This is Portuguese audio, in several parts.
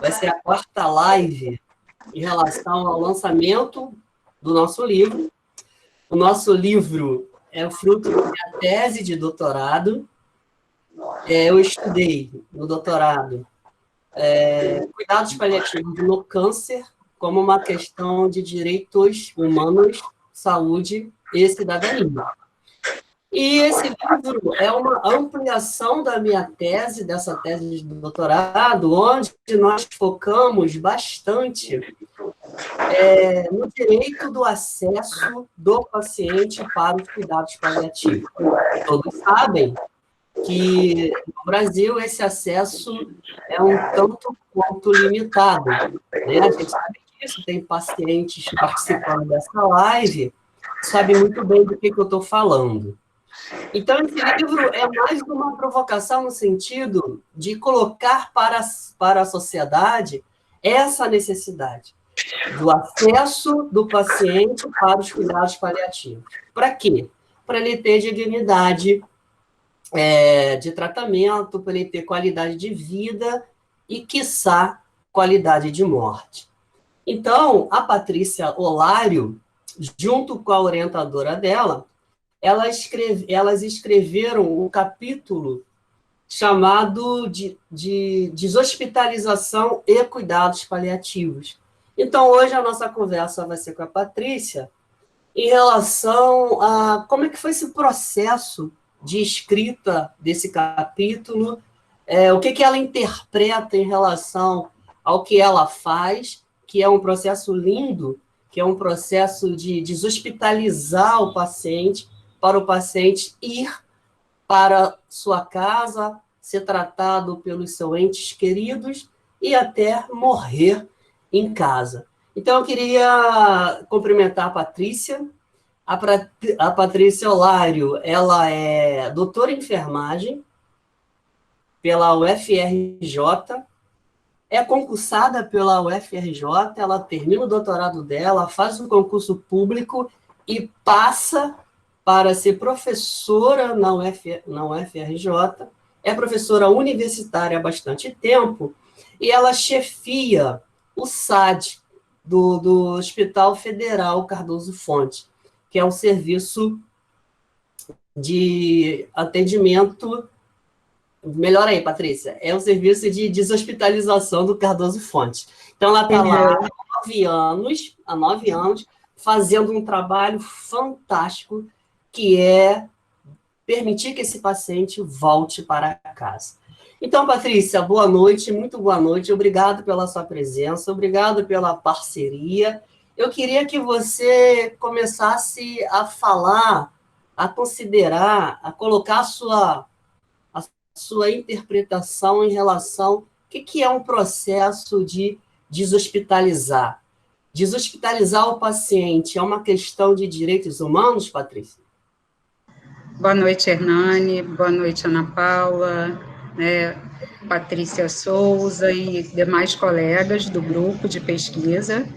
vai ser a quarta live em relação ao lançamento do nosso livro. O nosso livro é o fruto da minha tese de doutorado. Eu estudei no doutorado cuidados paliativos no câncer como uma questão de direitos humanos, saúde e cidadania. E esse livro é uma ampliação da minha tese, dessa tese de doutorado, onde nós focamos bastante no direito do acesso do paciente para os cuidados paliativos. Todos sabem que no Brasil esse acesso é um tanto quanto limitado, né? A gente sabe disso, tem pacientes participando dessa live, sabe muito bem do que eu estou falando. Então, esse livro é mais uma provocação no sentido de colocar para a sociedade essa necessidade do acesso do paciente para os cuidados paliativos. Para quê? Para ele ter dignidade de tratamento, para ele ter qualidade de vida e, quiçá, qualidade de morte. Então, a Patrícia Olário, junto com a orientadora dela, elas escreveram um capítulo chamado de deshospitalização e cuidados paliativos. Então, hoje a nossa conversa vai ser com a Patrícia em relação a como é que foi esse processo de escrita desse capítulo, o que ela interpreta em relação ao que ela faz, que é um processo lindo, que é um processo de deshospitalizar o paciente, para o paciente ir para sua casa, ser tratado pelos seus entes queridos e até morrer em casa. Então, eu queria cumprimentar a Patrícia. A Patrícia Olário, ela é doutora em enfermagem pela UFRJ, é concursada pela UFRJ, ela termina o doutorado dela, faz um concurso público e passa para ser professora na UFRJ, é professora universitária há bastante tempo, e ela chefia o SAD, do Hospital Federal Cardoso Fonte, que é um serviço de atendimento... Melhor aí, Patrícia. É um serviço de deshospitalização do Cardoso Fonte. Então, ela está lá há 9 anos, fazendo um trabalho fantástico, que é permitir que esse paciente volte para casa. Então, Patrícia, boa noite, muito boa noite. Obrigado pela sua presença, obrigado pela parceria. Eu queria que você começasse a falar, a considerar, a colocar a sua interpretação em relação ao que é um processo de deshospitalizar. Deshospitalizar o paciente é uma questão de direitos humanos, Patrícia? Boa noite, Hernani. Boa noite, Ana Paula, Patrícia Souza e demais colegas do grupo de pesquisa.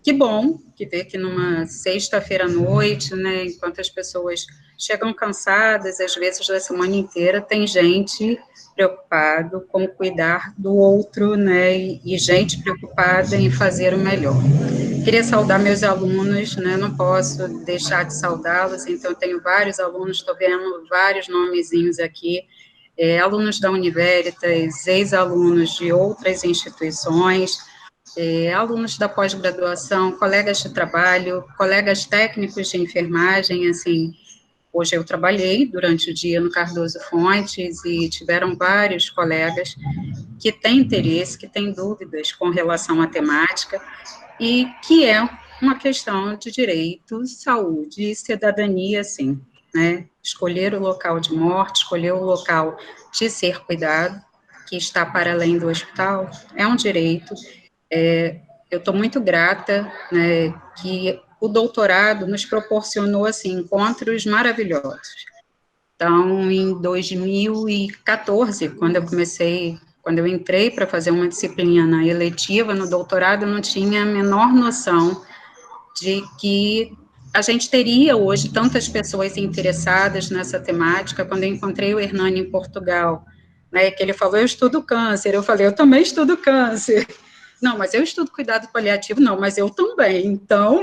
Que bom que ver que numa sexta-feira à noite, enquanto as pessoas chegam cansadas, às vezes da semana inteira, tem gente preocupado com cuidar do outro, e gente preocupada em fazer o melhor. Queria saudar meus alunos, não posso deixar de saudá-los, então tenho vários alunos, estou vendo vários nomezinhos aqui, alunos da Univeritas, ex-alunos de outras instituições, alunos da pós-graduação, colegas de trabalho, colegas técnicos de enfermagem, assim, hoje eu trabalhei durante o dia no Cardoso Fontes e tiveram vários colegas que têm interesse, que têm dúvidas com relação à temática e que é uma questão de direito, saúde e cidadania, sim, escolher o local de morte, escolher o local de ser cuidado, que está para além do hospital, é um direito. Eu estou muito grata, que o doutorado nos proporcionou, assim, encontros maravilhosos. Então, em 2014, quando eu entrei para fazer uma disciplina eletiva no doutorado, eu não tinha a menor noção de que a gente teria hoje tantas pessoas interessadas nessa temática. Quando eu encontrei o Hernani em Portugal, né, que ele falou, eu estudo câncer, eu falei, eu também estudo câncer. Não, mas eu estudo cuidado paliativo, não, mas eu também, então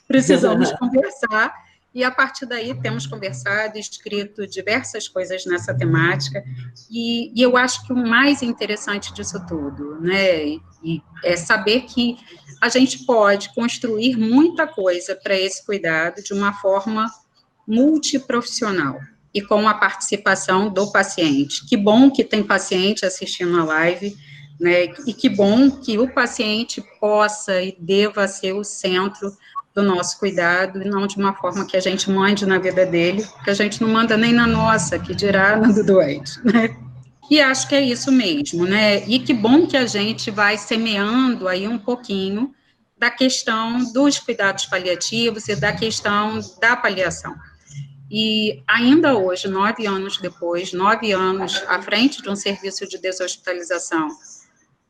precisamos conversar, e a partir daí temos conversado, escrito diversas coisas nessa temática, e eu acho que o mais interessante disso tudo, né, é saber que a gente pode construir muita coisa para esse cuidado de uma forma multiprofissional e com a participação do paciente. Que bom que tem paciente assistindo a live, né, e que bom que o paciente possa e deva ser o centro do nosso cuidado, e não de uma forma que a gente mande na vida dele, que a gente não manda nem na nossa, que dirá na do doente, né? E acho que é isso mesmo, né? E que bom que a gente vai semeando aí um pouquinho da questão dos cuidados paliativos e da questão da paliação. E ainda hoje, 9 anos depois, 9 anos à frente de um serviço de deshospitalização,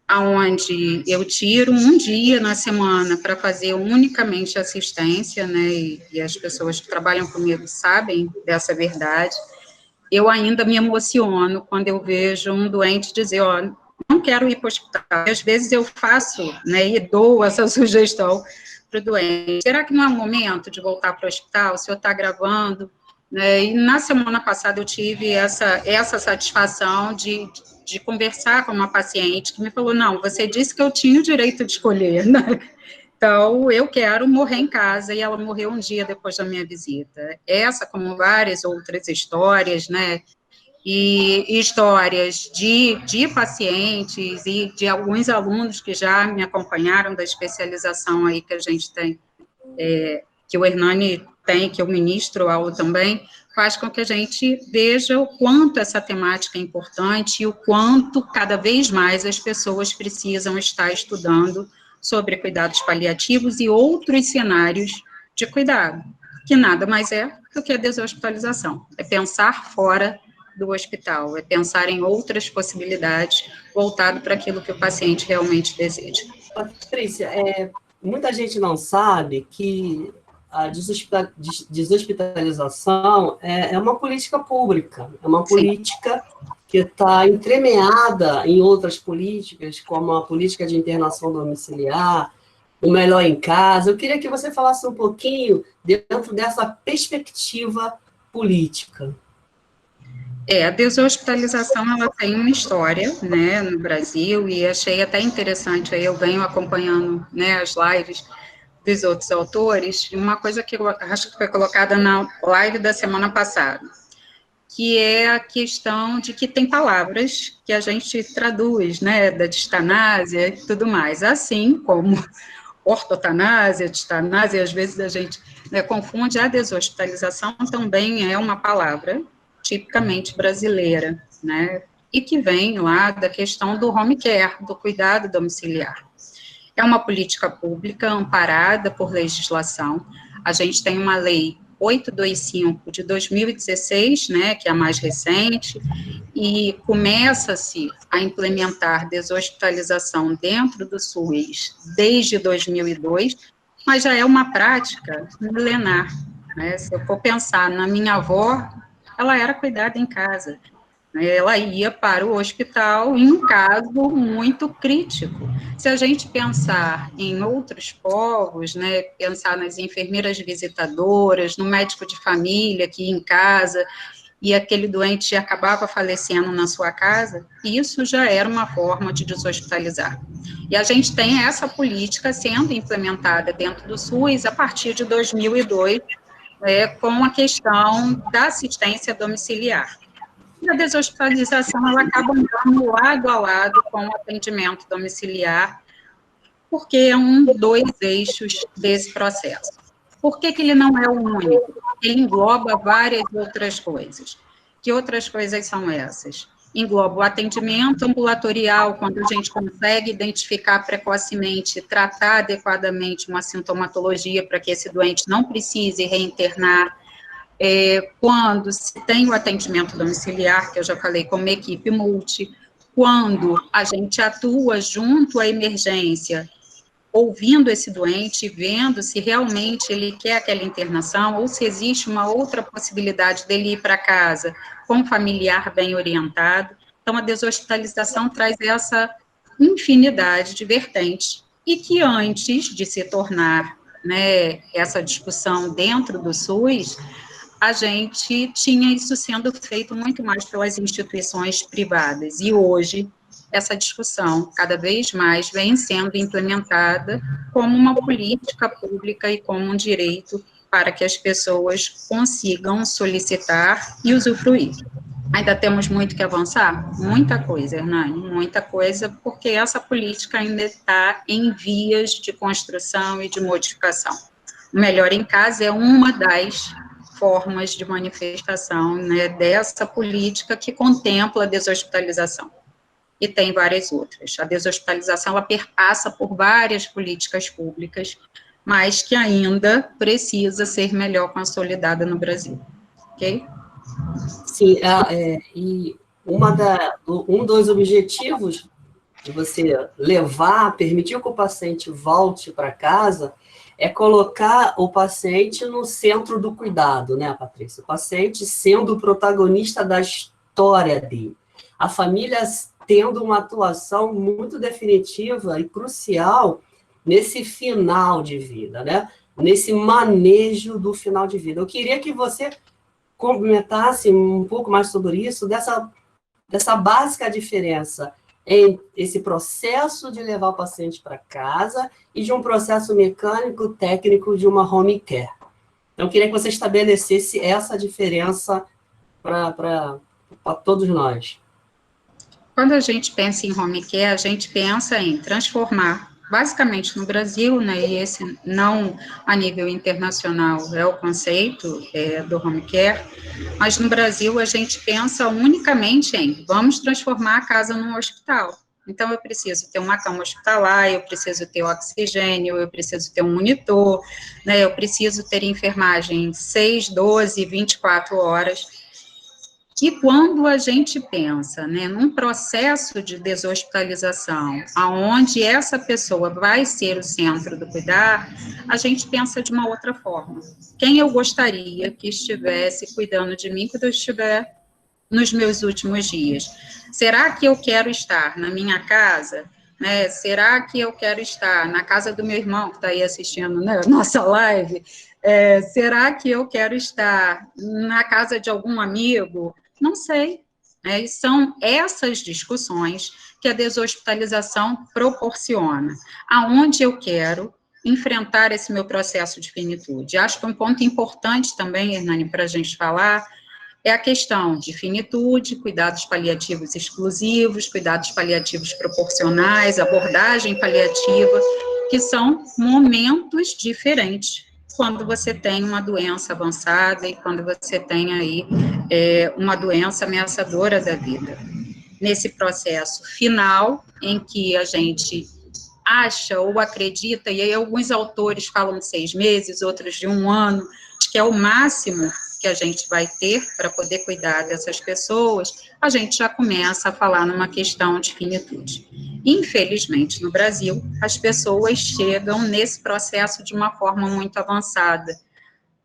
aonde eu tiro um dia na semana para fazer unicamente assistência, né, e as pessoas que trabalham comigo sabem dessa verdade, eu ainda me emociono quando eu vejo um doente dizer, ó, não quero ir para o hospital. Às vezes eu faço, né, e dou essa sugestão para o doente. Será que não é o momento de voltar para o hospital? O senhor está gravando? Né? E na semana passada eu tive essa satisfação de conversar com uma paciente que me falou, não, você disse que eu tinha o direito de escolher, né? Então, eu quero morrer em casa, e ela morreu um dia depois da minha visita. Essa, como várias outras histórias, né, e histórias de pacientes e de alguns alunos que já me acompanharam da especialização aí que a gente tem, que o Hernani tem, que eu ministro aula também, faz com que a gente veja o quanto essa temática é importante e o quanto, cada vez mais, as pessoas precisam estar estudando sobre cuidados paliativos e outros cenários de cuidado, que nada mais é do que a deshospitalização, é pensar fora do hospital, é pensar em outras possibilidades, voltado para aquilo que o paciente realmente deseja. Patrícia, muita gente não sabe que a deshospitalização é uma política pública, é uma Sim. política que está entremeada em outras políticas, como a política de internação domiciliar, o melhor em casa. Eu queria que você falasse um pouquinho dentro dessa perspectiva política. A deshospitalização, ela tem uma história, né, no Brasil, e achei até interessante, aí eu venho acompanhando, né, as lives dos outros autores, uma coisa que eu acho que foi colocada na live da semana passada, que é a questão de que tem palavras que a gente traduz, né, da distanásia e tudo mais, assim como ortotanásia, distanásia, às vezes a gente, né, confunde. A deshospitalização também é uma palavra tipicamente brasileira, né, e que vem lá da questão do home care, do cuidado domiciliar. É uma política pública amparada por legislação. A gente tem uma lei 825 de 2016, né, que é a mais recente, e começa-se a implementar deshospitalização dentro do SUS desde 2002, mas já é uma prática milenar, né? Se eu for pensar na minha avó, ela era cuidada em casa, ela ia para o hospital em um caso muito crítico. Se a gente pensar em outros povos, né, pensar nas enfermeiras visitadoras, no médico de família que ia em casa e aquele doente acabava falecendo na sua casa, isso já era uma forma de deshospitalizar. E a gente tem essa política sendo implementada dentro do SUS a partir de 2002, com a questão da assistência domiciliar. A deshospitalização, ela acaba andando lado a lado com o atendimento domiciliar, porque é um dos eixos desse processo. Por que ele não é o único? Ele engloba várias outras coisas. Que outras coisas são essas? Engloba o atendimento ambulatorial, quando a gente consegue identificar precocemente, tratar adequadamente uma sintomatologia para que esse doente não precise reinternar. Quando se tem o atendimento domiciliar, que eu já falei, como equipe multi, quando a gente atua junto à emergência, ouvindo esse doente, vendo se realmente ele quer aquela internação, ou se existe uma outra possibilidade dele ir para casa com um familiar bem orientado. Então, a deshospitalização traz essa infinidade de vertentes, e que antes de se tornar, né, essa discussão dentro do SUS, a gente tinha isso sendo feito muito mais pelas instituições privadas, e hoje essa discussão cada vez mais vem sendo implementada como uma política pública e como um direito para que as pessoas consigam solicitar e usufruir. Ainda temos muito que avançar? Muita coisa, Hernani, muita coisa, porque essa política ainda está em vias de construção e de modificação. O Melhor em Casa é uma das formas de manifestação, né, dessa política que contempla a deshospitalização. E tem várias outras. A deshospitalização, ela perpassa por várias políticas públicas, mas que ainda precisa ser melhor consolidada no Brasil. Ok? Sim, e um dos objetivos de você levar, permitir que o paciente volte para casa, é colocar o paciente no centro do cuidado, né, Patrícia? O paciente sendo o protagonista da história dele. A família tendo uma atuação muito definitiva e crucial nesse final de vida, né? Nesse manejo do final de vida. Eu queria que você comentasse um pouco mais sobre isso, dessa básica diferença em esse processo de levar o paciente para casa e de um processo mecânico técnico de uma home care. Então, eu queria que você estabelecesse essa diferença para todos nós. Quando a gente pensa em home care, a gente pensa em transformar, basicamente no Brasil, né, e esse não a nível internacional é o conceito do home care, mas no Brasil a gente pensa unicamente em vamos transformar a casa num hospital. Então, eu preciso ter uma cama hospitalar, eu preciso ter oxigênio, eu preciso ter um monitor, né, eu preciso ter enfermagem 6, 12, 24 horas. E quando a gente pensa, né, num processo de deshospitalização, aonde essa pessoa vai ser o centro do cuidar, a gente pensa de uma outra forma. Quem eu gostaria que estivesse cuidando de mim quando eu estiver nos meus últimos dias? Será que eu quero estar na minha casa? Né? Será que eu quero estar na casa do meu irmão que está aí assistindo, né, nossa live? Será que eu quero estar na casa de algum amigo? Não sei. E são essas discussões que a deshospitalização proporciona. Aonde eu quero enfrentar esse meu processo de finitude? Acho que um ponto importante também, Hernani, para a gente falar, é a questão de finitude, cuidados paliativos exclusivos, cuidados paliativos proporcionais, abordagem paliativa, que são momentos diferentes quando você tem uma doença avançada e quando você tem aí uma doença ameaçadora da vida. Nesse processo final, em que a gente acha ou acredita, e aí alguns autores falam de 6 meses, outros de 1 ano, de que é o máximo que a gente vai ter para poder cuidar dessas pessoas, a gente já começa a falar numa questão de finitude. Infelizmente, no Brasil, as pessoas chegam nesse processo de uma forma muito avançada,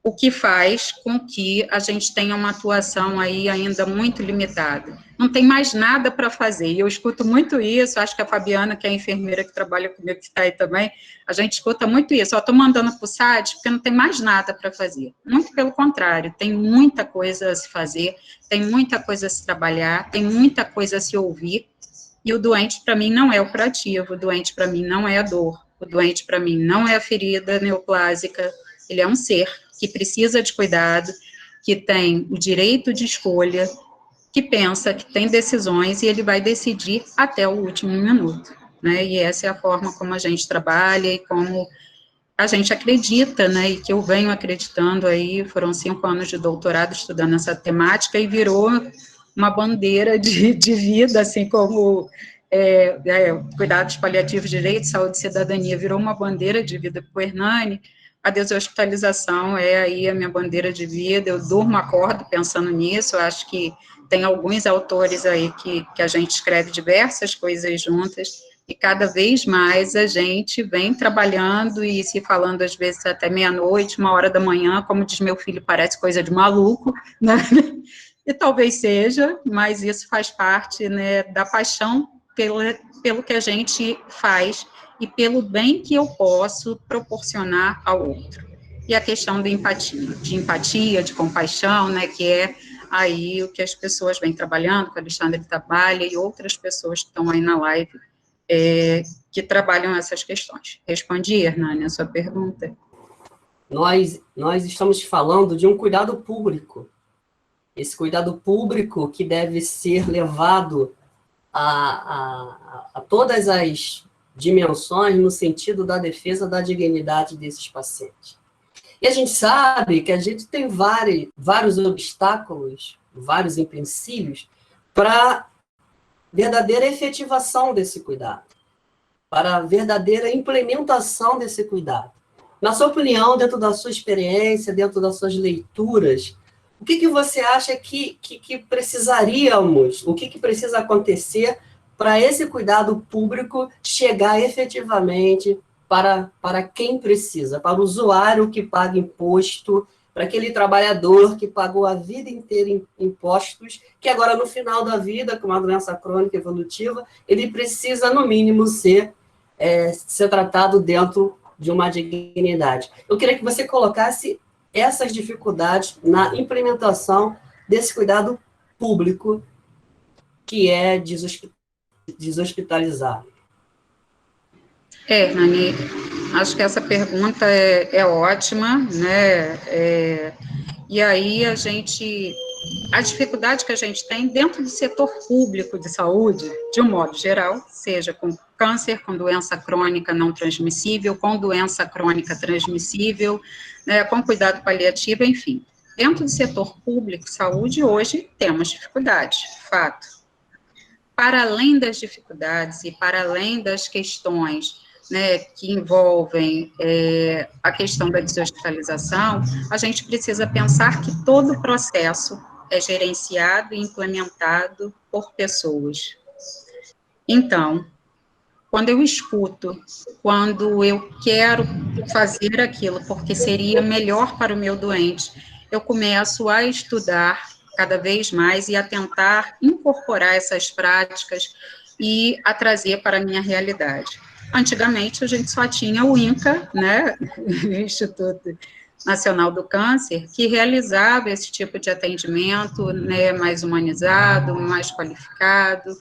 o que faz com que a gente tenha uma atuação aí ainda muito limitada. Não tem mais nada para fazer, e eu escuto muito isso, acho que a Fabiana, que é a enfermeira que trabalha comigo, que está aí também, a gente escuta muito isso, estou mandando para o SAD porque não tem mais nada para fazer. Muito pelo contrário, tem muita coisa a se fazer, tem muita coisa a se trabalhar, tem muita coisa a se ouvir, e o doente, para mim, não é o curativo, o doente, para mim, não é a dor, o doente, para mim, não é a ferida neoplásica, ele é um ser que precisa de cuidado, que tem o direito de escolha, que pensa, que tem decisões, e ele vai decidir até o último minuto, né, e essa é a forma como a gente trabalha, e como a gente acredita, né, e que eu venho acreditando aí, foram 5 anos de doutorado estudando essa temática, e virou uma bandeira de vida, assim como cuidados paliativos, direito, saúde e cidadania, virou uma bandeira de vida para o Hernani. A deshospitalização é aí a minha bandeira de vida, eu durmo, acordo pensando nisso, eu acho que tem alguns autores aí que a gente escreve diversas coisas juntas, e cada vez mais a gente vem trabalhando e se falando, às vezes, até meia-noite, 1h da manhã, como diz meu filho, parece coisa de maluco, né? e talvez seja, mas isso faz parte, né, da paixão pelo que a gente faz e pelo bem que eu posso proporcionar ao outro. E a questão da empatia, de compaixão, né, que é aí o que as pessoas vêm trabalhando, que a Alexandre trabalha e outras pessoas que estão aí na live, que trabalham essas questões. Respondi, Hernani, a sua pergunta? Nós estamos falando de um cuidado público. Esse cuidado público que deve ser levado a todas as dimensões no sentido da defesa da dignidade desses pacientes. E a gente sabe que a gente tem vários obstáculos, vários empecilhos para a verdadeira efetivação desse cuidado, para a verdadeira implementação desse cuidado. Na sua opinião, dentro da sua experiência, dentro das suas leituras, o que você acha que precisaríamos, o que precisa acontecer para esse cuidado público chegar efetivamente para quem precisa, para o usuário que paga imposto, para aquele trabalhador que pagou a vida inteira em impostos, que agora, no final da vida, com uma doença crônica evolutiva, ele precisa, no mínimo, ser tratado dentro de uma dignidade. Eu queria que você colocasse essas dificuldades na implementação desse cuidado público, que é deshospitalizar. Nani, acho que essa pergunta é ótima, né? E aí a dificuldade que a gente tem dentro do setor público de saúde, de um modo geral, seja com câncer, com doença crônica não transmissível, com doença crônica transmissível, né, com cuidado paliativo, enfim. Dentro do setor público de saúde, hoje, temos dificuldades, fato. Para além das dificuldades e para além das questões, né, que envolvem a questão da deshospitalização, a gente precisa pensar que todo o processo é gerenciado e implementado por pessoas. Então, quando eu escuto, quando eu quero fazer aquilo porque seria melhor para o meu doente, eu começo a estudar cada vez mais e a tentar incorporar essas práticas e a trazer para a minha realidade. Antigamente, a gente só tinha o INCA, né, o Instituto Nacional do Câncer, que realizava esse tipo de atendimento, né, mais humanizado, mais qualificado,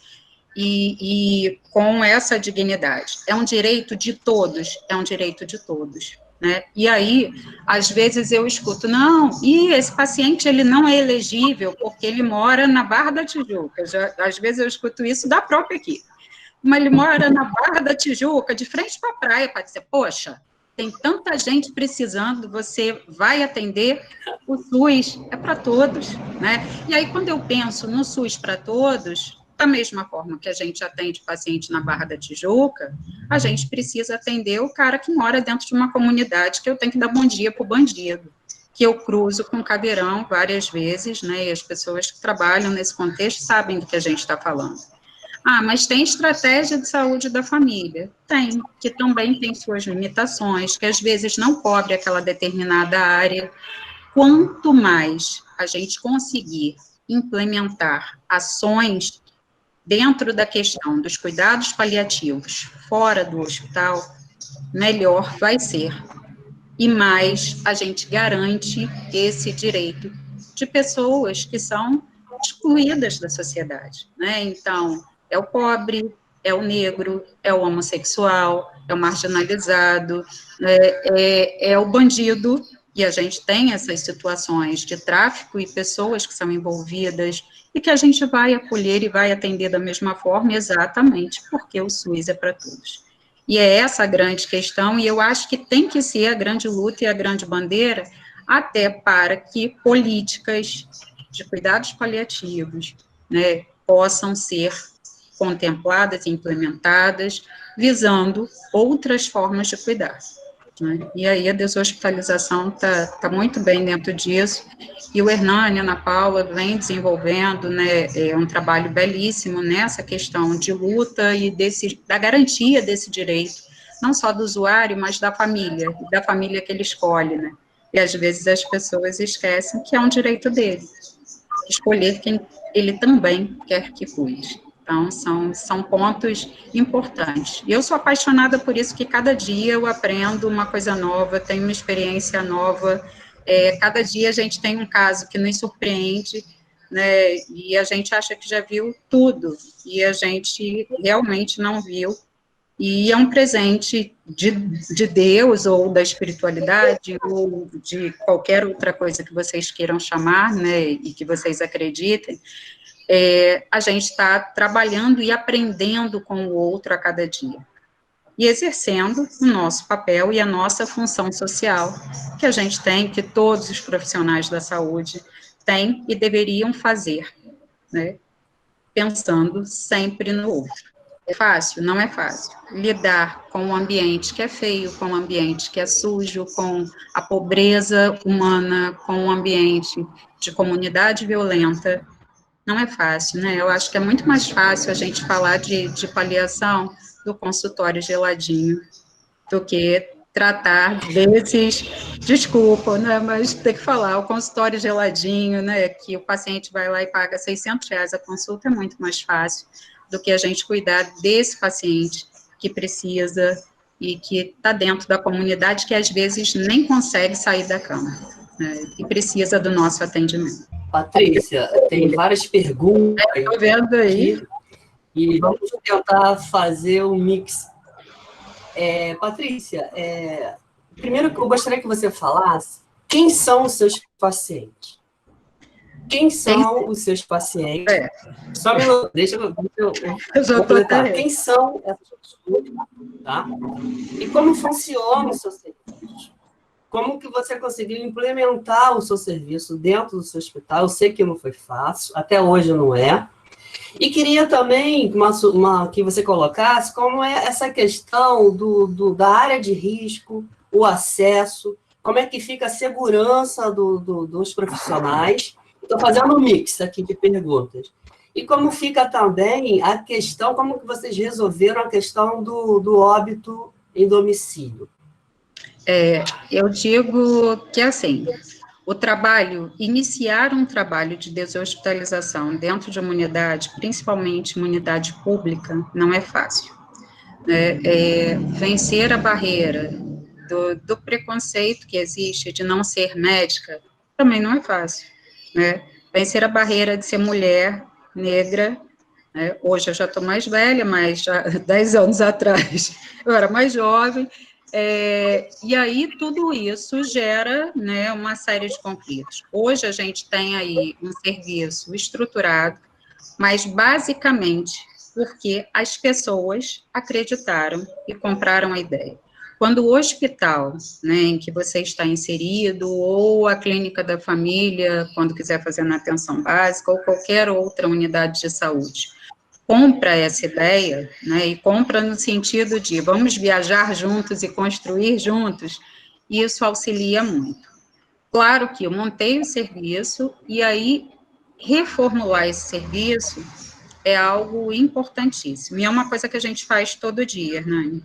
e com essa dignidade. É um direito de todos, é um direito de todos. Né? E aí, às vezes eu escuto, não, e esse paciente ele não é elegível porque ele mora na Barra da Tijuca. Às vezes eu escuto isso da própria equipe. Mas ele mora na Barra da Tijuca, de frente para a praia, pode dizer, poxa, tem tanta gente precisando, você vai atender, o SUS é para todos, né? E aí, quando eu penso no SUS para todos, da mesma forma que a gente atende paciente na Barra da Tijuca, a gente precisa atender o cara que mora dentro de uma comunidade que eu tenho que dar bom dia para o bandido, que eu cruzo com cadeirão várias vezes, né? E as pessoas que trabalham nesse contexto sabem do que a gente está falando. Ah, mas tem estratégia de saúde da família? Tem, que também tem suas limitações, que às vezes não cobre aquela determinada área. Quanto mais a gente conseguir implementar ações dentro da questão dos cuidados paliativos, fora do hospital, melhor vai ser. E mais a gente garante esse direito de pessoas que são excluídas da sociedade, né? Então, é o pobre, é o negro, é o homossexual, é o marginalizado, é o bandido, e a gente tem essas situações de tráfico e pessoas que são envolvidas, e que a gente vai acolher e vai atender da mesma forma, exatamente porque o SUS é para todos. E é essa a grande questão, e eu acho que tem que ser a grande luta e a grande bandeira, até para que políticas de cuidados paliativos, né, possam ser contempladas e implementadas, visando outras formas de cuidar. Né? E aí a deshospitalização está muito bem dentro disso, e o Hernani, a Ana Paula, vem desenvolvendo, né, um trabalho belíssimo nessa questão de luta e da garantia desse direito, não só do usuário, mas da família que ele escolhe, né? E às vezes as pessoas esquecem que é um direito dele. escolher quem ele também quer que cuide. Então, são pontos importantes. E eu sou apaixonada por isso, que cada dia eu aprendo uma coisa nova, tenho uma experiência nova, cada dia a gente tem um caso que nos surpreende, né, e a gente acha que já viu tudo, e a gente realmente não viu, e é um presente de Deus, ou da espiritualidade, ou de qualquer outra coisa que vocês queiram chamar, né, e que vocês acreditem, a gente está trabalhando e aprendendo com o outro a cada dia. E exercendo o nosso papel e a nossa função social, que a gente tem, que todos os profissionais da saúde têm e deveriam fazer, né? Pensando sempre no outro. É fácil? Não é fácil. Lidar com um ambiente que é feio, com um ambiente que é sujo, com a pobreza humana, com um ambiente de comunidade violenta, não é fácil, né? Eu acho que é muito mais fácil a gente falar de paliação do consultório geladinho do que tratar desses, desculpa, né, mas tem que falar, o consultório geladinho, né, que o paciente vai lá e paga R$ 600 a consulta, é muito mais fácil do que a gente cuidar desse paciente que precisa e que está dentro da comunidade, que às vezes nem consegue sair da cama, né, e precisa do nosso atendimento. Patrícia, tem várias perguntas Estou vendo aí. aqui, e vamos tentar fazer um mix. Patrícia, primeiro eu gostaria que você falasse quem são os seus pacientes. Quem são os seus pacientes? Só um minuto, deixa eu completar. Quem são essas pessoas? Tá? E como funciona o seu serviço? Como que você conseguiu implementar o seu serviço dentro do seu hospital? Eu sei que não foi fácil, até hoje não é. E queria também que você colocasse como é essa questão da área de risco, o acesso, como é que fica a segurança dos profissionais. Estou fazendo um mix aqui de perguntas. E como fica também a questão, como que vocês resolveram a questão do óbito em domicílio? Eu digo que, assim, iniciar um trabalho de deshospitalização dentro de uma unidade, principalmente uma unidade pública, não é fácil. Vencer a barreira do preconceito que existe de não ser médica, também não é fácil, né? Vencer a barreira de ser mulher, negra, né? Hoje eu já estou mais velha, mas já 10 anos atrás eu era mais jovem, e aí tudo isso gera, né, uma série de conflitos. Hoje a gente tem aí um serviço estruturado, mas basicamente porque as pessoas acreditaram e compraram a ideia. Quando o hospital, né, em que você está inserido, ou a clínica da família, quando quiser fazer na atenção básica, ou qualquer outra unidade de saúde, compra essa ideia, né, e compra no sentido de vamos viajar juntos e construir juntos, isso auxilia muito. Claro que eu montei o serviço, e aí reformular esse serviço é algo importantíssimo, e é uma coisa que a gente faz todo dia,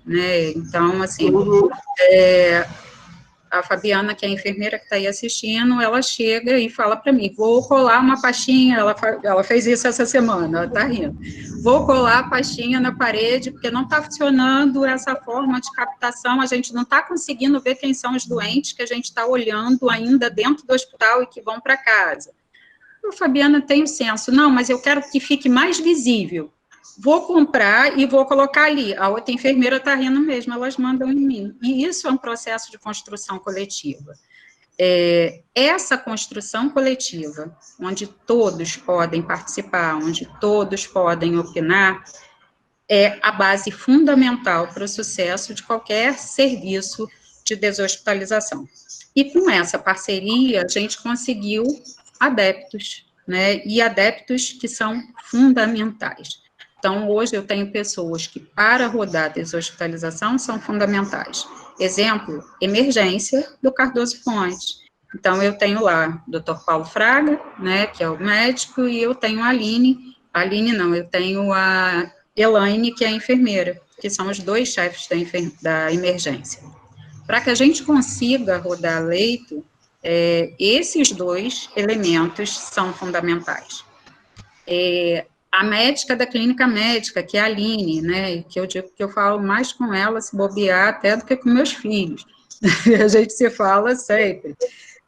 né? Então, assim, a Fabiana, que é a enfermeira que está aí assistindo, ela chega e fala para mim, vou colar uma pastinha, ela fez isso essa semana, ela está rindo, vou colar a pastinha na parede, porque não está funcionando essa forma de captação, a gente não está conseguindo ver quem são os doentes que a gente está olhando ainda dentro do hospital e que vão para casa. A Fabiana tem o senso, não, mas eu quero que fique mais visível. Vou comprar e vou colocar ali. A outra enfermeira está rindo mesmo, elas mandam em mim. E isso é um processo de construção coletiva. Essa construção coletiva, onde todos podem participar, onde todos podem opinar, é a base fundamental para o sucesso de qualquer serviço de deshospitalização. E com essa parceria, a gente conseguiu adeptos, né? E adeptos que são fundamentais. Então, hoje eu tenho pessoas que, para rodar deshospitalização, são fundamentais. Exemplo, emergência do Cardoso Fontes. Então, eu tenho lá o Dr. Paulo Fraga, né, que é o médico, e eu tenho a Aline não, eu tenho a Elaine, que é a enfermeira, que são os dois chefes da emergência. Para que a gente consiga rodar leito, Esses dois elementos são fundamentais. A médica da clínica médica, que é a Aline, né, que eu digo que eu falo mais com ela, se bobear, até do que com meus filhos. A gente se fala sempre.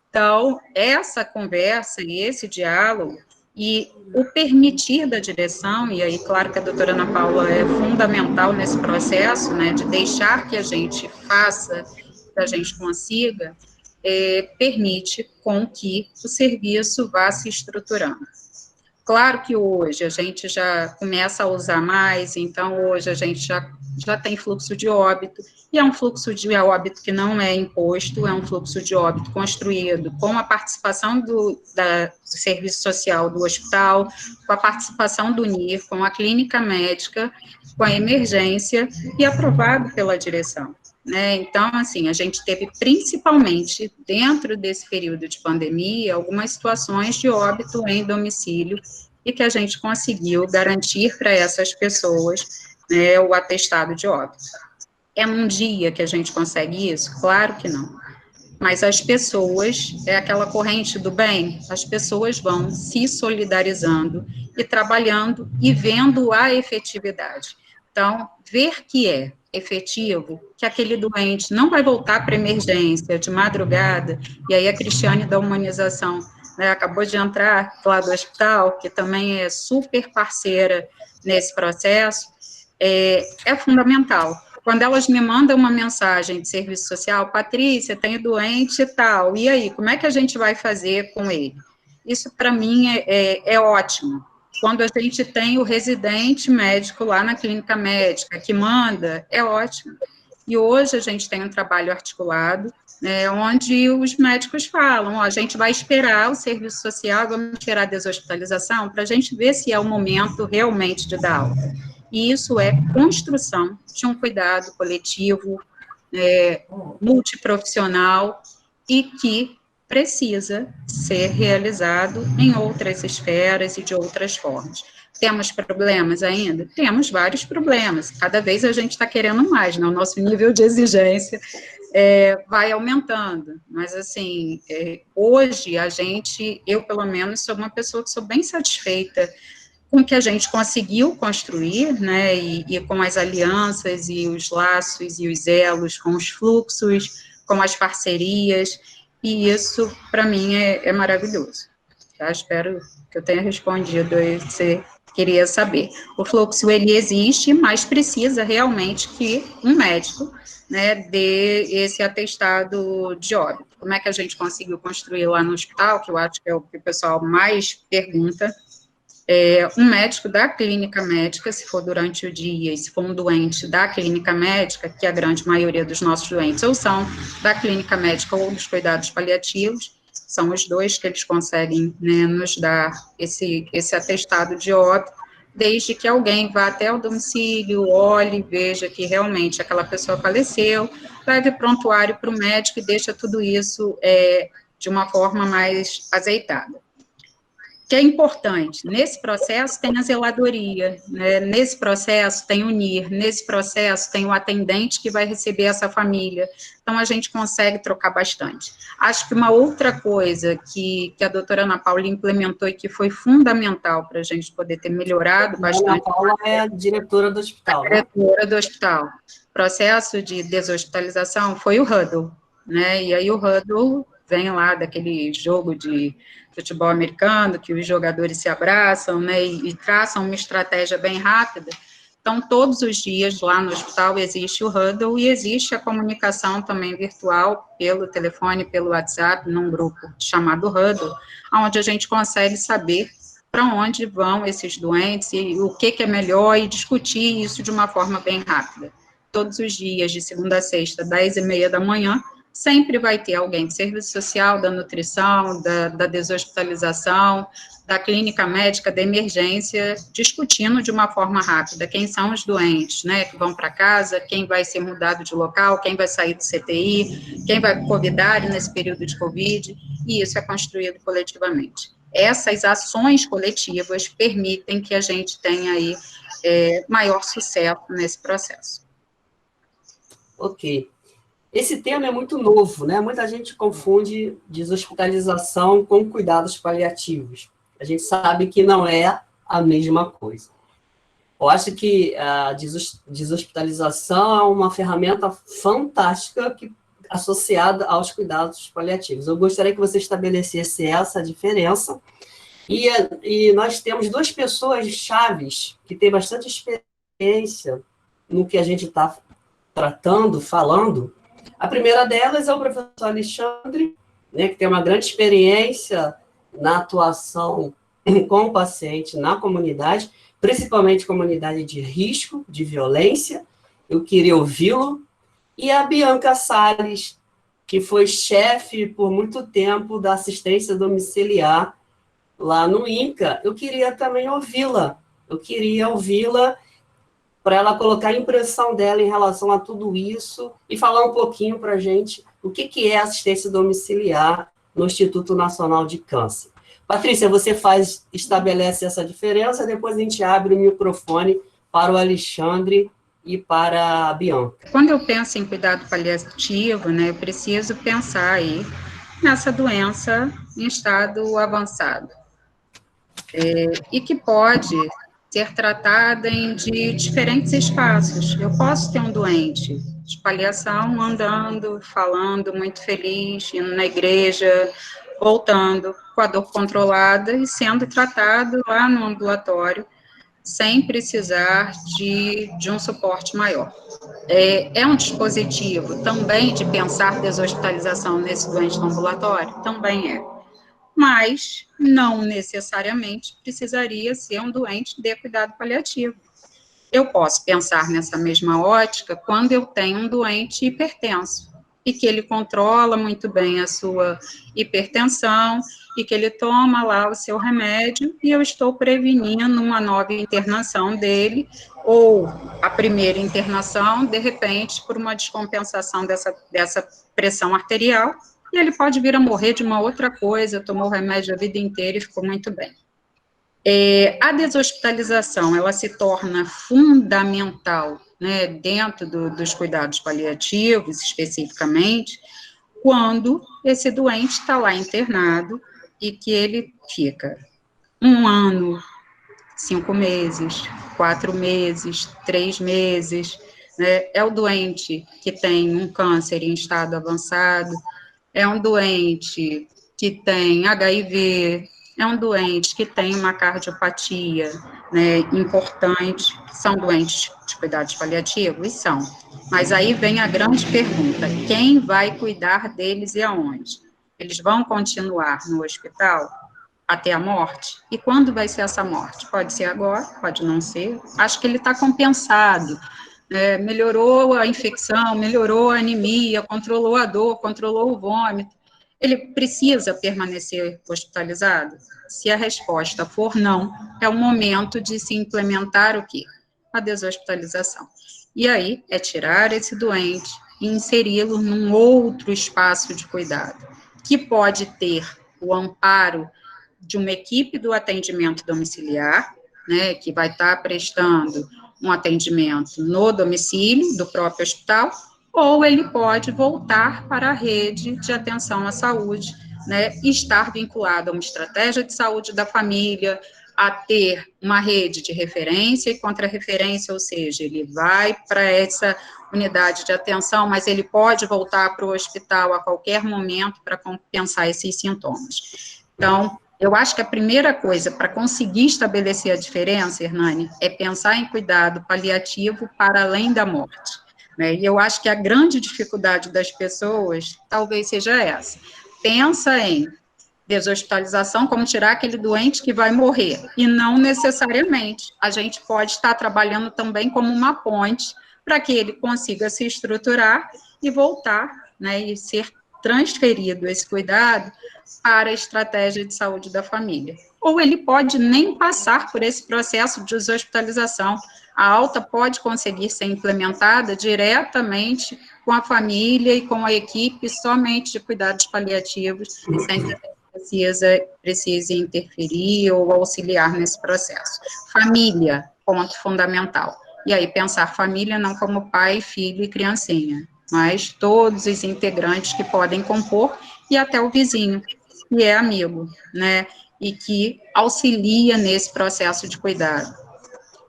Então, essa conversa e esse diálogo, e o permitir da direção, e aí, claro que a doutora Ana Paula é fundamental nesse processo, né, de deixar que a gente faça, que a gente consiga, permite com que o serviço vá se estruturando. Claro que hoje a gente já começa a usar mais, então hoje a gente já tem fluxo de óbito, e é um fluxo de óbito que não é imposto, é um fluxo de óbito construído com a participação do serviço social do hospital, com a participação do NIR, com a clínica médica, com a emergência, e aprovado pela direção. Né? Então, assim, a gente teve, principalmente dentro desse período de pandemia, algumas situações de óbito em domicílio, e que a gente conseguiu garantir para essas pessoas, né, o atestado de óbito. É num dia que a gente consegue isso? Claro que não. Mas as pessoas, é aquela corrente do bem, as pessoas vão se solidarizando e trabalhando e vendo a efetividade. Então, ver que é efetivo, que aquele doente não vai voltar para emergência de madrugada, e aí a Cristiane da Humanização, né, acabou de entrar lá do hospital, que também é super parceira nesse processo, é fundamental. Quando elas me mandam uma mensagem de serviço social, Patrícia, tenho doente e tal, e aí, como é que a gente vai fazer com ele? Isso, para mim, é ótimo. Quando a gente tem o residente médico lá na clínica médica que manda, é ótimo. E hoje a gente tem um trabalho articulado, né, onde os médicos falam, a gente vai esperar o serviço social, vamos esperar a deshospitalização, para a gente ver se é o momento realmente de dar alta. E isso é construção de um cuidado coletivo, multiprofissional, e que precisa ser realizado em outras esferas e de outras formas. Temos problemas ainda? Temos vários problemas. Cada vez a gente está querendo mais, né? O nosso nível de exigência vai aumentando. Mas, assim, hoje eu, pelo menos, sou uma pessoa que sou bem satisfeita com o que a gente conseguiu construir, né, e com as alianças e os laços e os elos, com os fluxos, com as parcerias, e isso, para mim, é maravilhoso. Tá? Espero que eu tenha respondido aí o que você queria saber. O fluxo, ele existe, mas precisa realmente que um médico, né, dê esse atestado de óbito. Como é que a gente conseguiu construir lá no hospital, que eu acho que é o que o pessoal mais pergunta, um médico da clínica médica, se for durante o dia, e se for um doente da clínica médica, que a grande maioria dos nossos doentes ou são da clínica médica ou dos cuidados paliativos, são os dois que eles conseguem, né, nos dar esse atestado de óbito, desde que alguém vá até o domicílio, olhe, veja que realmente aquela pessoa faleceu, leve prontuário para o médico e deixa tudo isso de uma forma mais azeitada. Que é importante, nesse processo tem a zeladoria, né? Nesse processo tem o NIR, nesse processo tem o atendente que vai receber essa família, então a gente consegue trocar bastante. Acho que uma outra coisa que a doutora Ana Paula implementou e que foi fundamental para a gente poder ter melhorado bastante... Ana Paula é a diretora do hospital, né? Diretora do hospital. Processo de deshospitalização foi o Huddle, né? E aí o Huddle vem lá daquele jogo de futebol americano, que os jogadores se abraçam, né, e traçam uma estratégia bem rápida. Então, todos os dias lá no hospital existe o Huddle e existe a comunicação também virtual pelo telefone, pelo WhatsApp, num grupo chamado Huddle, onde a gente consegue saber para onde vão esses doentes e o que é melhor e discutir isso de uma forma bem rápida. Todos os dias, de segunda a sexta, 10h30 da manhã, sempre vai ter alguém de serviço social, da nutrição, da deshospitalização, da clínica médica, da emergência, discutindo de uma forma rápida quem são os doentes, né, que vão para casa, quem vai ser mudado de local, quem vai sair do CTI, quem vai convidar nesse período de Covid, e isso é construído coletivamente. Essas ações coletivas permitem que a gente tenha aí maior sucesso nesse processo. Ok. Esse tema é muito novo, né? Muita gente confunde deshospitalização com cuidados paliativos. A gente sabe que não é a mesma coisa. Eu acho que a deshospitalização é uma ferramenta fantástica associada aos cuidados paliativos. Eu gostaria que você estabelecesse essa diferença. E nós temos duas pessoas chaves que têm bastante experiência no que a gente está tratando, falando. A primeira delas é o professor Alexandre, né, que tem uma grande experiência na atuação com o paciente na comunidade, principalmente comunidade de risco, de violência. Eu queria ouvi-lo. E a Bianca Salles, que foi chefe por muito tempo da assistência domiciliar lá no INCA. Eu queria também ouvi-la. Eu queria ouvi-la para ela colocar a impressão dela em relação a tudo isso e falar um pouquinho para a gente o que é assistência domiciliar no Instituto Nacional de Câncer. Patrícia, você estabelece essa diferença, depois a gente abre o microfone para o Alexandre e para a Bianca. Quando eu penso em cuidado paliativo, né, eu preciso pensar aí nessa doença em estado avançado, e que pode ser tratada de diferentes espaços. Eu posso ter um doente de paliação andando, falando, muito feliz, indo na igreja, voltando com a dor controlada e sendo tratado lá no ambulatório, sem precisar de um suporte maior. É um dispositivo também de pensar deshospitalização nesse doente no ambulatório? Também é. Mas não necessariamente precisaria ser um doente de cuidado paliativo. Eu posso pensar nessa mesma ótica quando eu tenho um doente hipertenso e que ele controla muito bem a sua hipertensão e que ele toma lá o seu remédio e eu estou prevenindo uma nova internação dele ou a primeira internação, de repente, por uma descompensação dessa pressão arterial, e ele pode vir a morrer de uma outra coisa, tomou o remédio a vida inteira e ficou muito bem. A deshospitalização, ela se torna fundamental, né, dentro dos cuidados paliativos, especificamente, quando esse doente está lá internado e que ele fica 1 ano, 5 meses, 4 meses, 3 meses, né, é o doente que tem um câncer em estado avançado, é um doente que tem HIV, é um doente que tem uma cardiopatia, né, importante, são doentes de cuidados paliativos? São. Mas aí vem a grande pergunta, quem vai cuidar deles e aonde? Eles vão continuar no hospital até a morte? E quando vai ser essa morte? Pode ser agora, pode não ser. Acho que ele está compensado, melhorou a infecção, melhorou a anemia, controlou a dor, controlou o vômito, ele precisa permanecer hospitalizado? Se a resposta for não, é o momento de se implementar o quê? A deshospitalização. E aí, é tirar esse doente e inseri-lo num outro espaço de cuidado, que pode ter o amparo de uma equipe do atendimento domiciliar, né, que vai estar prestando um atendimento no domicílio do próprio hospital, ou ele pode voltar para a rede de atenção à saúde, né, e estar vinculado a uma estratégia de saúde da família, a ter uma rede de referência e contra-referência, ou seja, ele vai para essa unidade de atenção, mas ele pode voltar para o hospital a qualquer momento para compensar esses sintomas. Então, eu acho que a primeira coisa para conseguir estabelecer a diferença, Hernani, é pensar em cuidado paliativo para além da morte, né? E eu acho que a grande dificuldade das pessoas talvez seja essa. Pensa em deshospitalização como tirar aquele doente que vai morrer, e não necessariamente. A gente pode estar trabalhando também como uma ponte para que ele consiga se estruturar e voltar, né, e ser transferido esse cuidado para a estratégia de saúde da família. Ou ele pode nem passar por esse processo de deshospitalização. A alta pode conseguir ser implementada diretamente com a família e com a equipe somente de cuidados paliativos, sem que precise interferir ou auxiliar nesse processo. Família, ponto fundamental. E aí pensar família não como pai, filho e criancinha, mas todos os integrantes que podem compor, e até o vizinho, que é amigo, né, e que auxilia nesse processo de cuidado.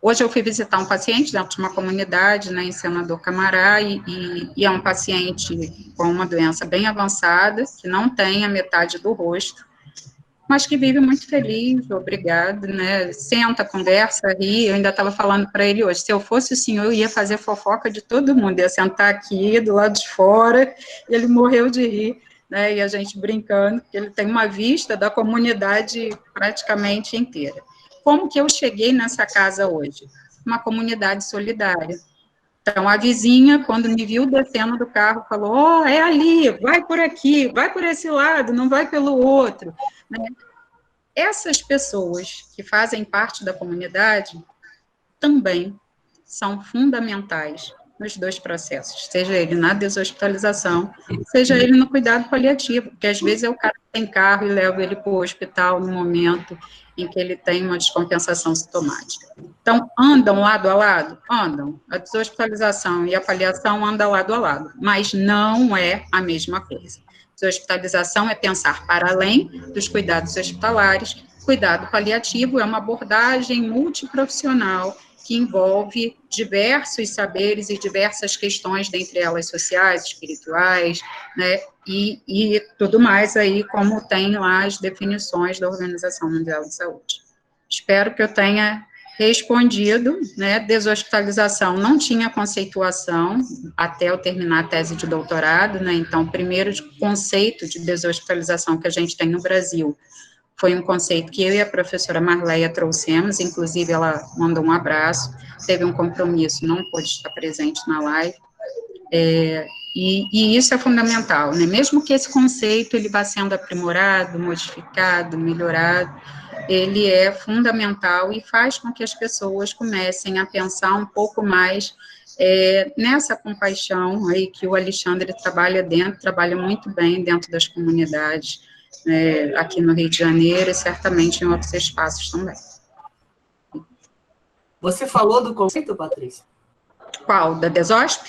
Hoje eu fui visitar um paciente dentro de uma comunidade, né, em Senador Camará, e é um paciente com uma doença bem avançada, que não tem a metade do rosto, mas que vive muito feliz, obrigado, né, senta, conversa, ri. Eu ainda estava falando para ele hoje, se eu fosse o senhor, eu ia fazer fofoca de todo mundo, ia sentar aqui, do lado de fora, e ele morreu de rir, né, e a gente brincando, porque ele tem uma vista da comunidade praticamente inteira. Como que eu cheguei nessa casa hoje? Uma comunidade solidária. Então, a vizinha, quando me viu descendo do carro, falou, é ali, vai por aqui, vai por esse lado, não vai pelo outro, né? Essas pessoas que fazem parte da comunidade também são fundamentais nos dois processos, seja ele na deshospitalização, seja ele no cuidado paliativo, porque às vezes é o cara que tem carro e leva ele para o hospital no momento em que ele tem uma descompensação sintomática. Então, andam lado a lado? Andam. A deshospitalização e a paliação andam lado a lado, mas não é a mesma coisa. Deshospitalização é pensar para além dos cuidados hospitalares. Cuidado paliativo é uma abordagem multiprofissional que envolve diversos saberes e diversas questões, dentre elas sociais, espirituais, né, e tudo mais aí, como tem lá as definições da Organização Mundial de Saúde. Espero que eu tenha respondido, né, deshospitalização não tinha conceituação até eu terminar a tese de doutorado, né, então, o primeiro conceito de deshospitalização que a gente tem no Brasil foi um conceito que eu e a professora Marleia trouxemos, inclusive ela mandou um abraço, teve um compromisso, não pôde estar presente na live, e isso é fundamental, né? Mesmo que esse conceito ele vá sendo aprimorado, modificado, melhorado, ele é fundamental e faz com que as pessoas comecem a pensar um pouco mais nessa compaixão aí que o Alexandre trabalha muito bem dentro das comunidades, aqui no Rio de Janeiro e certamente em outros espaços também. Você falou do conceito, Patrícia? Qual? Da desosp?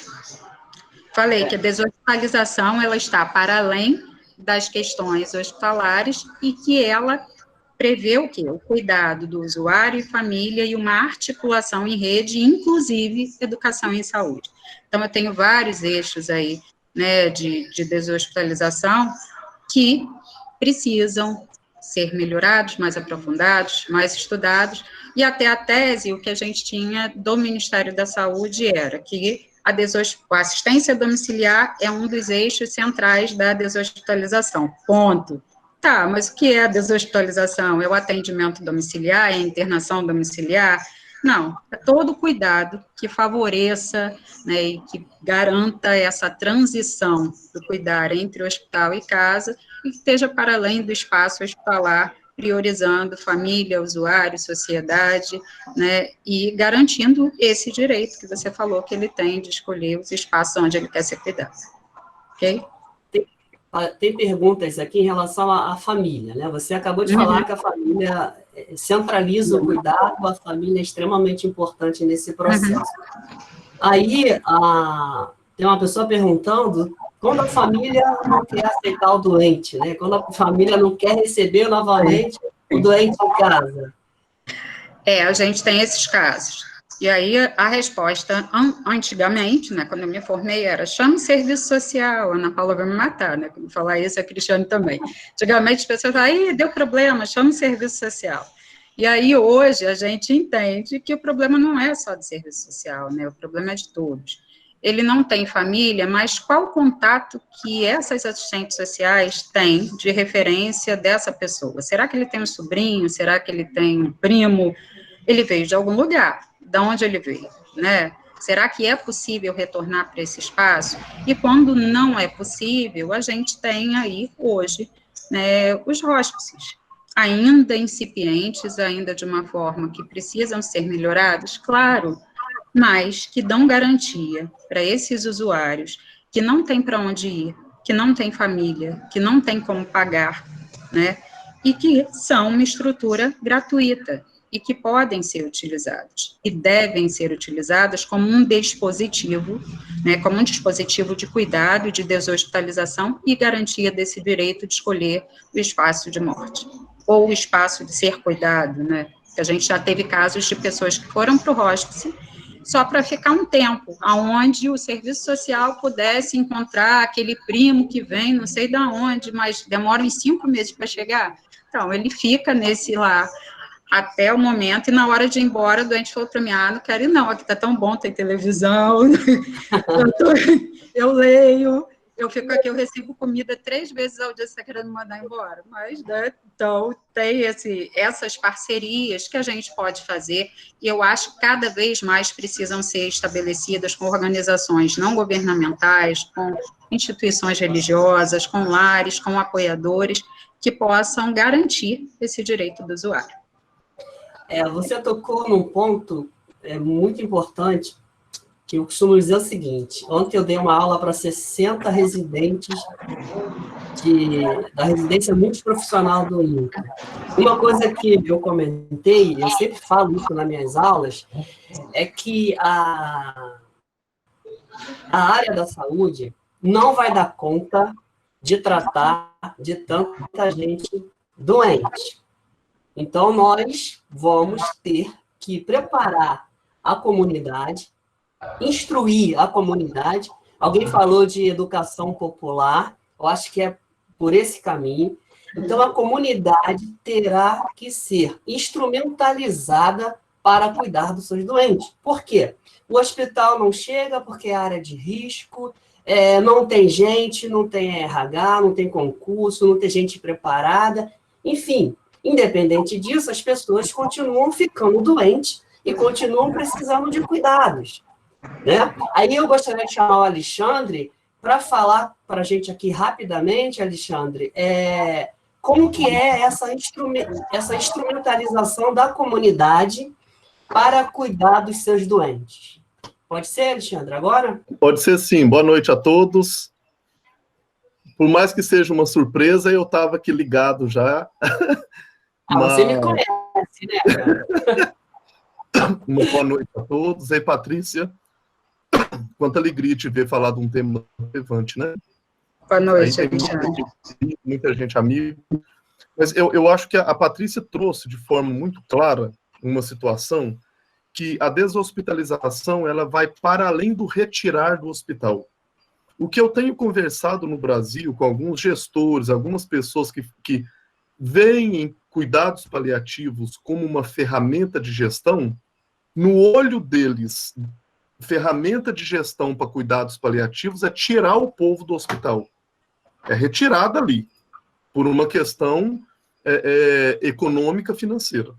Falei que a deshospitalização ela está para além das questões hospitalares e que ela prevê o quê? O cuidado do usuário e família e uma articulação em rede, inclusive educação em saúde. Então, eu tenho vários eixos aí, né, de deshospitalização que precisam ser melhorados, mais aprofundados, mais estudados, e até a tese, o que a gente tinha do Ministério da Saúde era que a assistência domiciliar é um dos eixos centrais da deshospitalização, ponto. Tá, mas o que é a deshospitalização? É o atendimento domiciliar, é a internação domiciliar? Não, é todo cuidado que favoreça, né, e que garanta essa transição do cuidar entre hospital e casa, e que esteja para além do espaço hospitalar, priorizando família, usuário, sociedade, né, e garantindo esse direito que você falou que ele tem de escolher os espaços onde ele quer ser cuidado. Ok? Tem perguntas aqui em relação à família, né? Você acabou de falar que a família centraliza o cuidado, a família é extremamente importante nesse processo. Aí, tem uma pessoa perguntando quando a família não quer aceitar o doente, né? Quando a família não quer receber novamente o doente em casa. A gente tem esses casos. E aí, a resposta, antigamente, né, quando eu me formei, era chama o serviço social, a Ana Paula vai me matar, né, quando falar isso, a Cristiane também. Antigamente, as pessoas falavam, deu problema, chama o serviço social. E aí, hoje, a gente entende que o problema não é só do serviço social, né, o problema é de todos. Ele não tem família, mas qual o contato que essas assistentes sociais têm de referência dessa pessoa? Será que ele tem um sobrinho? Será que ele tem um primo? Ele veio de algum lugar. De onde ele veio, né? Será que é possível retornar para esse espaço? E quando não é possível, a gente tem aí, hoje, né, os hóspices, ainda incipientes, ainda de uma forma que precisam ser melhorados, claro, mas que dão garantia para esses usuários que não tem para onde ir, que não tem família, que não tem como pagar, né? E que são uma estrutura gratuita. e que podem ser utilizados, e devem ser utilizadas como um dispositivo, né, como um dispositivo de cuidado, de deshospitalização e garantia desse direito de escolher o espaço de morte, ou o espaço de ser cuidado, né, a gente já teve casos de pessoas que foram para o hospice só para ficar um tempo, aonde o serviço social pudesse encontrar aquele primo que vem, não sei de onde, mas demora uns 5 meses para chegar. Então, ele fica nesse lá até o momento, e na hora de ir embora, o doente falou para mim, não quero ir não, aqui está tão bom, tem televisão, eu leio, eu fico aqui, eu recebo comida 3 vezes ao dia, você está querendo me mandar embora, mas, né, então, tem essas parcerias que a gente pode fazer, e eu acho que cada vez mais precisam ser estabelecidas com organizações não governamentais, com instituições religiosas, com lares, com apoiadores, que possam garantir esse direito do usuário. Você tocou num ponto muito importante, que eu costumo dizer o seguinte: ontem eu dei uma aula para 60 residentes da residência multiprofissional do INCA. Uma coisa que eu comentei, eu sempre falo isso nas minhas aulas, é que a área da saúde não vai dar conta de tratar de tanta gente doente. Então, nós vamos ter que preparar a comunidade, instruir a comunidade. Alguém falou de educação popular, eu acho que é por esse caminho. Então, a comunidade terá que ser instrumentalizada para cuidar dos seus doentes. Por quê? O hospital não chega porque é área de risco, não tem gente, não tem RH, não tem concurso, não tem gente preparada, enfim. Independente disso, as pessoas continuam ficando doentes e continuam precisando de cuidados, né? Aí eu gostaria de chamar o Alexandre para falar para a gente aqui rapidamente, Alexandre, como que é essa instrumentalização da comunidade para cuidar dos seus doentes. Pode ser, Alexandre, agora? Pode ser sim. Boa noite a todos. Por mais que seja uma surpresa, eu estava aqui ligado já. Você me conhece, né, cara? Uma boa noite a todos. Ei, Patrícia, quanta alegria te ver falar de um tema relevante, né? Boa noite, Alexandre. Muita gente amiga. Mas eu acho que a Patrícia trouxe de forma muito clara uma situação que a deshospitalização ela vai para além do retirar do hospital. O que eu tenho conversado no Brasil com alguns gestores, algumas pessoas que veem cuidados paliativos como uma ferramenta de gestão, no olho deles, ferramenta de gestão para cuidados paliativos é tirar o povo do hospital. É retirar dali, por uma questão econômica, financeira.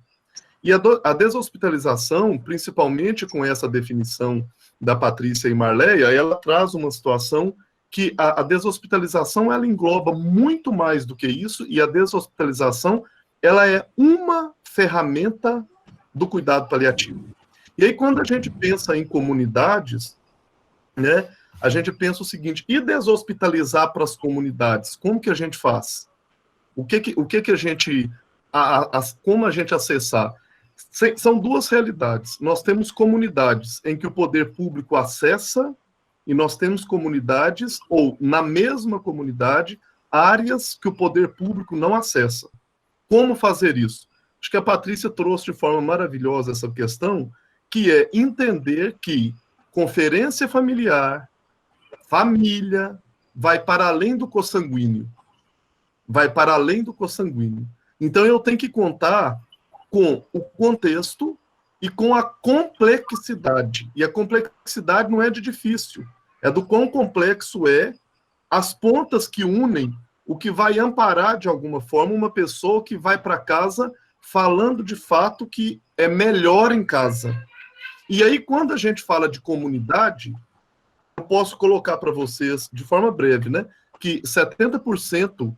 E a deshospitalização, principalmente com essa definição da Patrícia e Marleia, ela traz uma situação que a deshospitalização ela engloba muito mais do que isso, e a deshospitalização ela é uma ferramenta do cuidado paliativo. E aí, quando a gente pensa em comunidades, né, a gente pensa o seguinte: e deshospitalizar para as comunidades? Como que a gente faz? O que a gente... como a gente acessar? São duas realidades. Nós temos comunidades em que o poder público acessa, e nós temos comunidades, ou na mesma comunidade, áreas que o poder público não acessa. Como fazer isso? Acho que a Patrícia trouxe de forma maravilhosa essa questão, que é entender que conferência familiar, família, vai para além do consanguíneo. Vai para além do consanguíneo. Então, eu tenho que contar com o contexto e com a complexidade. E a complexidade não é de difícil, é do quão complexo é as pontas que unem o que vai amparar, de alguma forma, uma pessoa que vai para casa falando de fato que é melhor em casa. E aí, quando a gente fala de comunidade, eu posso colocar para vocês, de forma breve, né, que 70%,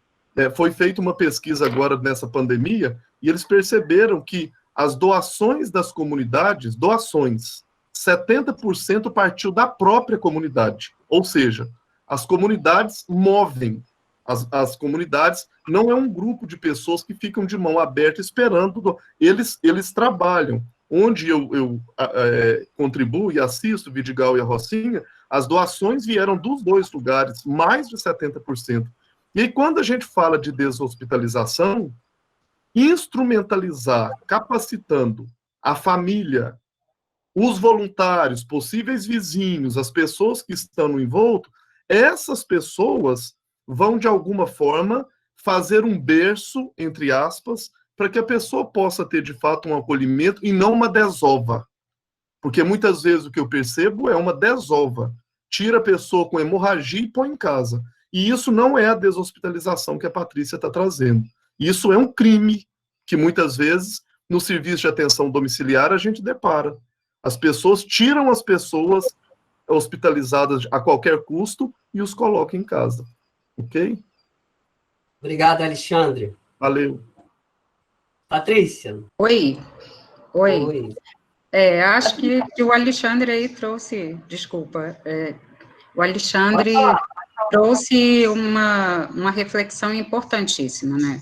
foi feita uma pesquisa agora nessa pandemia, e eles perceberam que as doações das comunidades, 70% partiu da própria comunidade. Ou seja, as comunidades movem As comunidades não é um grupo de pessoas que ficam de mão aberta esperando, eles trabalham. Onde eu contribuo e assisto, o Vidigal e a Rocinha, as doações vieram dos dois lugares, mais de 70%. E aí, quando a gente fala de deshospitalização, instrumentalizar, capacitando a família, os voluntários, possíveis vizinhos, as pessoas que estão no envolto, essas pessoas vão, de alguma forma, fazer um berço, entre aspas, para que a pessoa possa ter, de fato, um acolhimento e não uma desova. Porque muitas vezes o que eu percebo é uma desova. Tira a pessoa com hemorragia e põe em casa. E isso não é a deshospitalização que a Patrícia está trazendo. Isso é um crime que muitas vezes no serviço de atenção domiciliar a gente depara. As pessoas tiram as pessoas hospitalizadas a qualquer custo e os colocam em casa. Ok? Obrigado, Alexandre. Valeu. Patrícia. Oi. Acho que o Alexandre aí trouxe, desculpa, o Alexandre trouxe uma reflexão importantíssima, né?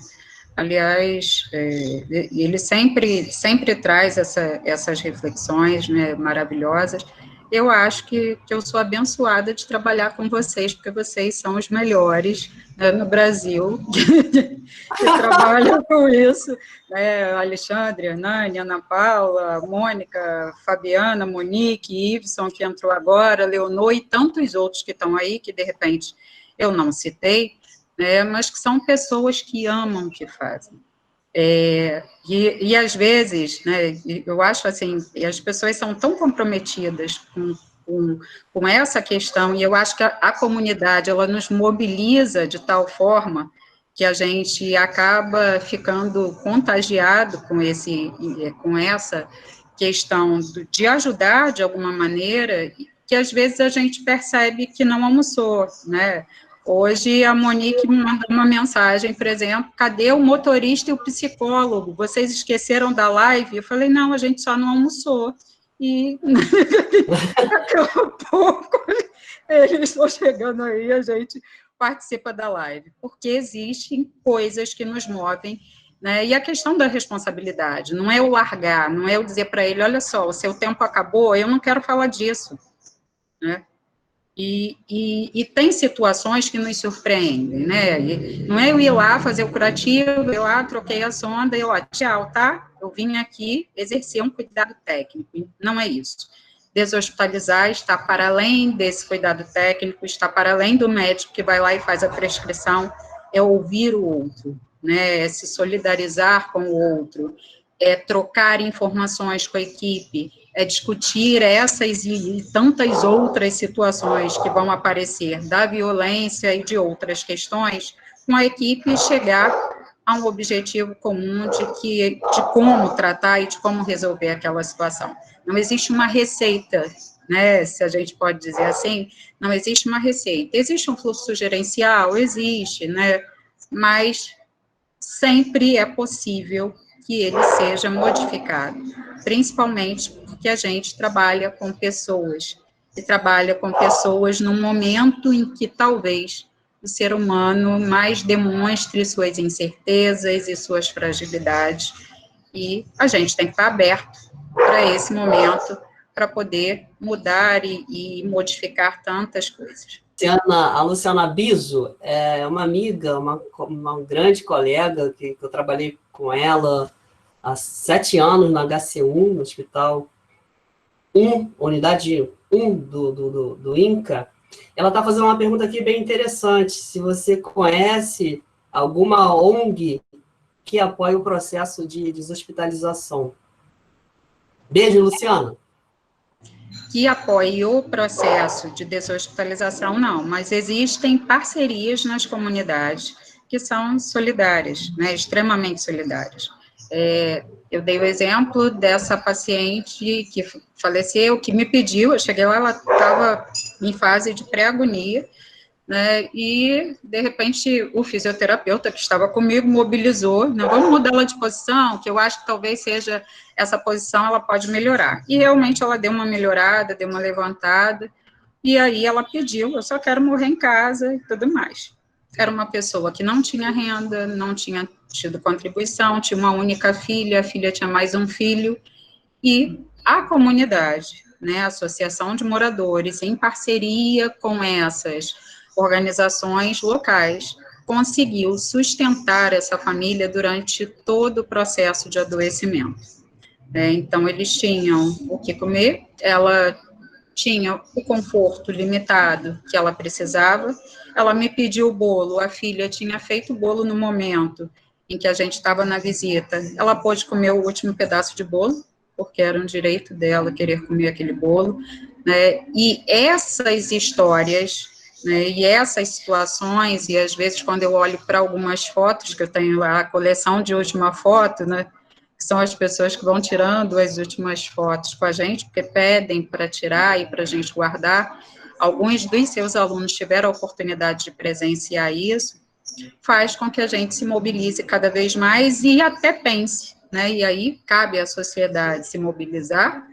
Aliás, ele sempre traz essas reflexões, né, maravilhosas. Eu acho que eu sou abençoada de trabalhar com vocês, porque vocês são os melhores, né, no Brasil que trabalham com isso, né, Alexandre, Hernani, Ana Paula, Mônica, Fabiana, Monique, Iveson, que entrou agora, Leonor e tantos outros que estão aí, que de repente eu não citei, né, mas que são pessoas que amam o que fazem. E às vezes, né, eu acho assim, as pessoas são tão comprometidas com essa questão, e eu acho que a comunidade, ela nos mobiliza de tal forma que a gente acaba ficando contagiado com essa questão de ajudar de alguma maneira, que às vezes a gente percebe que não almoçou, né? Hoje a Monique me mandou uma mensagem, por exemplo, cadê o motorista e o psicólogo? Vocês esqueceram da live? Eu falei, não, a gente só não almoçou. E daqui a pouco eles estão chegando aí, a gente participa da live, porque existem coisas que nos movem, né? E a questão da responsabilidade, não é o largar, não é eu dizer para ele, olha só, o seu tempo acabou, eu não quero falar disso, né? E tem situações que nos surpreendem, né? Não é eu ir lá fazer o curativo, eu ir lá, troquei a sonda, eu, tchau, tá? Eu vim aqui exercer um cuidado técnico, não é isso. Deshospitalizar está para além desse cuidado técnico, está para além do médico que vai lá e faz a prescrição, é ouvir o outro, né? É se solidarizar com o outro, é trocar informações com a equipe, é discutir essas e tantas outras situações que vão aparecer da violência e de outras questões, com a equipe chegar a um objetivo comum de como tratar e de como resolver aquela situação. Não existe uma receita, né, se a gente pode dizer assim, não existe uma receita. Existe um fluxo gerencial? Existe, né, mas sempre é possível que ele seja modificado, principalmente porque a gente trabalha com pessoas, e trabalha com pessoas num momento em que talvez o ser humano mais demonstre suas incertezas e suas fragilidades, e a gente tem que estar aberto para esse momento, para poder mudar e modificar tantas coisas. A Luciana Biso é uma amiga, uma grande colega, que eu trabalhei com ela há 7 anos na HC1, no Hospital 1, Unidade 1 do INCA. Ela está fazendo uma pergunta aqui bem interessante, se você conhece alguma ONG que apoia o processo de deshospitalização. Beijo, Luciana. Que apoie o processo de deshospitalização, não, mas existem parcerias nas comunidades que são solidárias, né, extremamente solidárias. Eu dei o exemplo dessa paciente que faleceu, que me pediu, eu cheguei lá, ela estava em fase de pré-agonia, né, e, de repente, o fisioterapeuta que estava comigo mobilizou, né, vamos mudar ela de posição, que eu acho que talvez seja essa posição, ela pode melhorar. E, realmente, ela deu uma melhorada, deu uma levantada, e aí ela pediu, eu só quero morrer em casa e tudo mais. era uma pessoa que não tinha renda, não tinha tido contribuição, tinha uma única filha, a filha tinha mais um filho, e a comunidade, né, a Associação de Moradores, em parceria com essas organizações locais, conseguiu sustentar essa família durante todo o processo de adoecimento. Então, eles tinham o que comer, ela tinha o conforto limitado que ela precisava, ela me pediu o bolo, a filha tinha feito o bolo no momento em que a gente estava na visita, ela pôde comer o último pedaço de bolo, porque era um direito dela querer comer aquele bolo, né, e essas histórias, né, e essas situações, e às vezes quando eu olho para algumas fotos, que eu tenho lá, a coleção de última foto, né, que são as pessoas que vão tirando as últimas fotos com a gente, porque pedem para tirar e para a gente guardar. Alguns dos seus alunos tiveram a oportunidade de presenciar isso, faz com que a gente se mobilize cada vez mais e até pense, né? E aí cabe à sociedade se mobilizar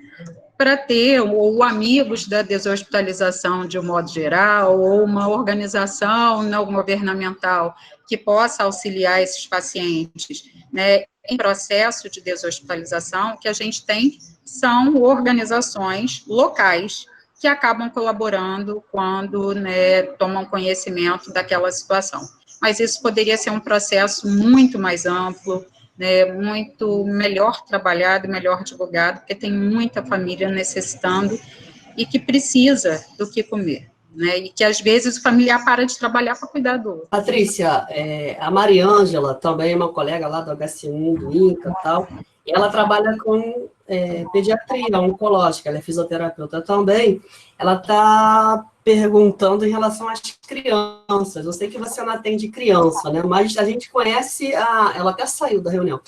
para ter, ou amigos da deshospitalização de um modo geral, ou uma organização não governamental que possa auxiliar esses pacientes, né, em processo de deshospitalização. Que a gente tem são organizações locais que acabam colaborando quando, né, tomam conhecimento daquela situação. Mas isso poderia ser um processo muito mais amplo, né, muito melhor trabalhado, melhor divulgado, porque tem muita família necessitando e que precisa do que comer, né, e que às vezes o familiar para de trabalhar para cuidar do outro. Patrícia, a Mariângela também é uma colega lá do HC1, do INCA e tal, e ela trabalha com pediatria oncológica, ela é fisioterapeuta também. Ela está perguntando em relação às crianças. Eu sei que você não atende criança, né? Mas a gente conhece, ela até saiu da reunião,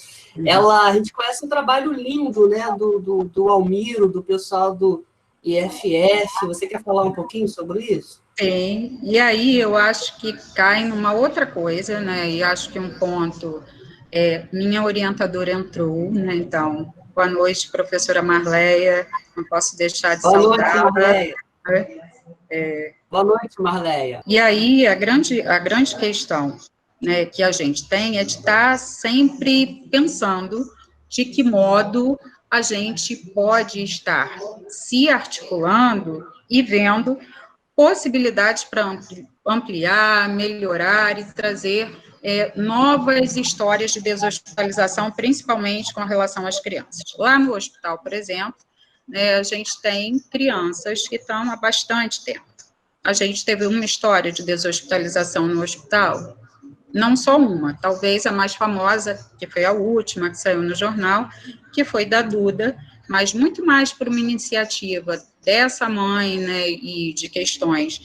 a gente conhece um trabalho lindo, né, do Almiro, do pessoal do IFF. Você quer falar um pouquinho sobre isso? Sim, e aí eu acho que cai numa outra coisa, né, e acho que um ponto, minha orientadora entrou, né, então, boa noite, professora Marleia, não posso deixar de saudá-la. Boa noite, Marleia. Boa noite, Marleia. E aí, a grande questão, né, que a gente tem é de estar sempre pensando de que modo a gente pode estar se articulando e vendo possibilidades para ampliar, melhorar e trazer novas histórias de deshospitalização, principalmente com relação às crianças. Lá no hospital, por exemplo, né, a gente tem crianças que estão há bastante tempo. A gente teve uma história de deshospitalização no hospital, não só uma, talvez a mais famosa, que foi a última que saiu no jornal, que foi da Duda, mas muito mais por uma iniciativa dessa mãe, né, e de questões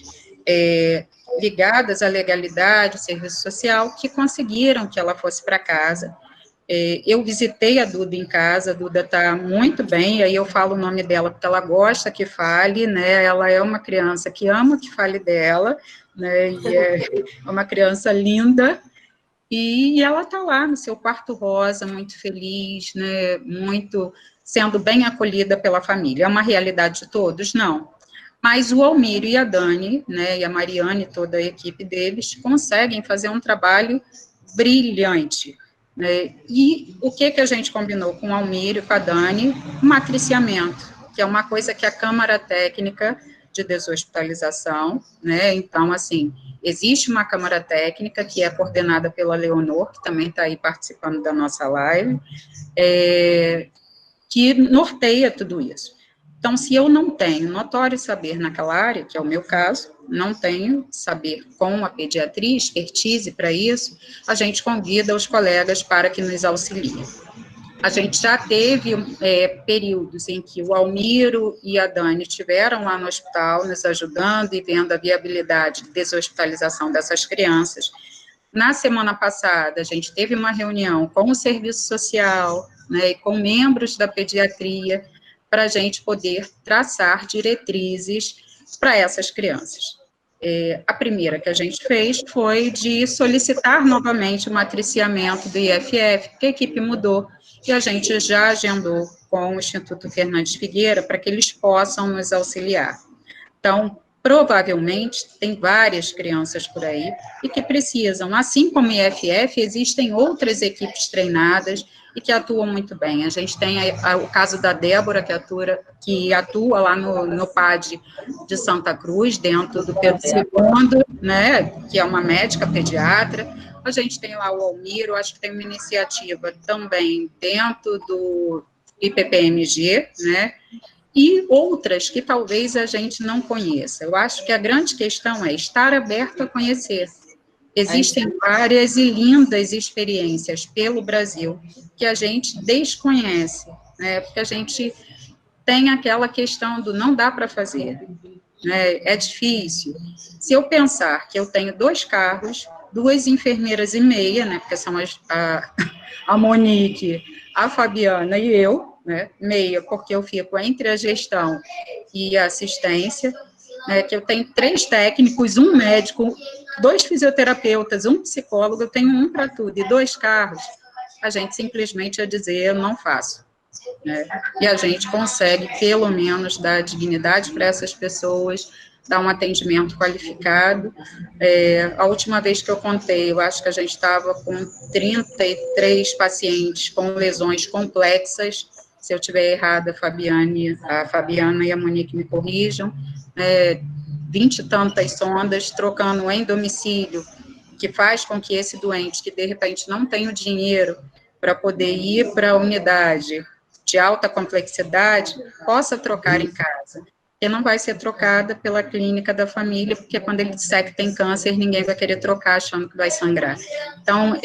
ligadas à legalidade, serviço social, que conseguiram que ela fosse para casa. Eu visitei a Duda em casa, a Duda está muito bem, e aí eu falo o nome dela porque ela gosta que fale, né, ela é uma criança que ama que fale dela, né, e é uma criança linda, e ela está lá no seu quarto rosa, muito feliz, né, muito sendo bem acolhida pela família. É uma realidade de todos? Não. Mas o Almiro e a Dani, né, e a Mariane, toda a equipe deles, conseguem fazer um trabalho brilhante, né? E o que a gente combinou com o Almiro e com a Dani? Matriciamento, que é uma coisa que a Câmara Técnica de Deshospitalização, né, então, assim, existe uma Câmara Técnica que é coordenada pela Leonor, que também está aí participando da nossa live, que norteia tudo isso. Então, se eu não tenho notório saber naquela área, que é o meu caso, não tenho saber com a pediatria, expertise para isso, a gente convida os colegas para que nos auxiliem. A gente já teve períodos em que o Almiro e a Dani estiveram lá no hospital, nos ajudando e vendo a viabilidade de deshospitalização dessas crianças. Na semana passada, a gente teve uma reunião com o serviço social, né, e com membros da pediatria, para a gente poder traçar diretrizes para essas crianças. A primeira que a gente fez foi de solicitar novamente o matriciamento do IFF, porque a equipe mudou, e a gente já agendou com o Instituto Fernandes Figueira para que eles possam nos auxiliar. Então, provavelmente tem várias crianças por aí e que precisam, assim como o IFF, existem outras equipes treinadas e que atuam muito bem. A gente tem o caso da Débora, que atua lá no PAD de Santa Cruz, dentro do Pedro II, né, que é uma médica pediatra. A gente tem lá o Almiro, acho que tem uma iniciativa também dentro do IPPMG, né, e outras que talvez a gente não conheça. Eu acho que a grande questão é estar aberto a conhecer. Existem várias e lindas experiências pelo Brasil que a gente desconhece, né? Porque a gente tem aquela questão do não dá para fazer, né? É difícil. Se eu pensar que eu tenho 2 carros, 2 enfermeiras e meia, né? Porque são a Monique, a Fabiana e eu, né? Meia, porque eu fico entre a gestão e a assistência, que eu tenho 3 técnicos, 1 médico, 2 fisioterapeutas, 1 psicólogo, eu tenho 1 para tudo, e 2 carros, a gente simplesmente ia dizer, eu não faço, né? E a gente consegue, pelo menos, dar dignidade para essas pessoas, dar um atendimento qualificado. A última vez que eu contei, eu acho que a gente estava com 33 pacientes com lesões complexas. Se eu estiver errada, a Fabiana e a Monique me corrijam. 20 e tantas sondas, trocando em domicílio, que faz com que esse doente, que de repente não tem o dinheiro para poder ir para a unidade de alta complexidade, possa trocar em casa. E não vai ser trocada pela clínica da família, porque quando ele disser que tem câncer, ninguém vai querer trocar achando que vai sangrar. Então,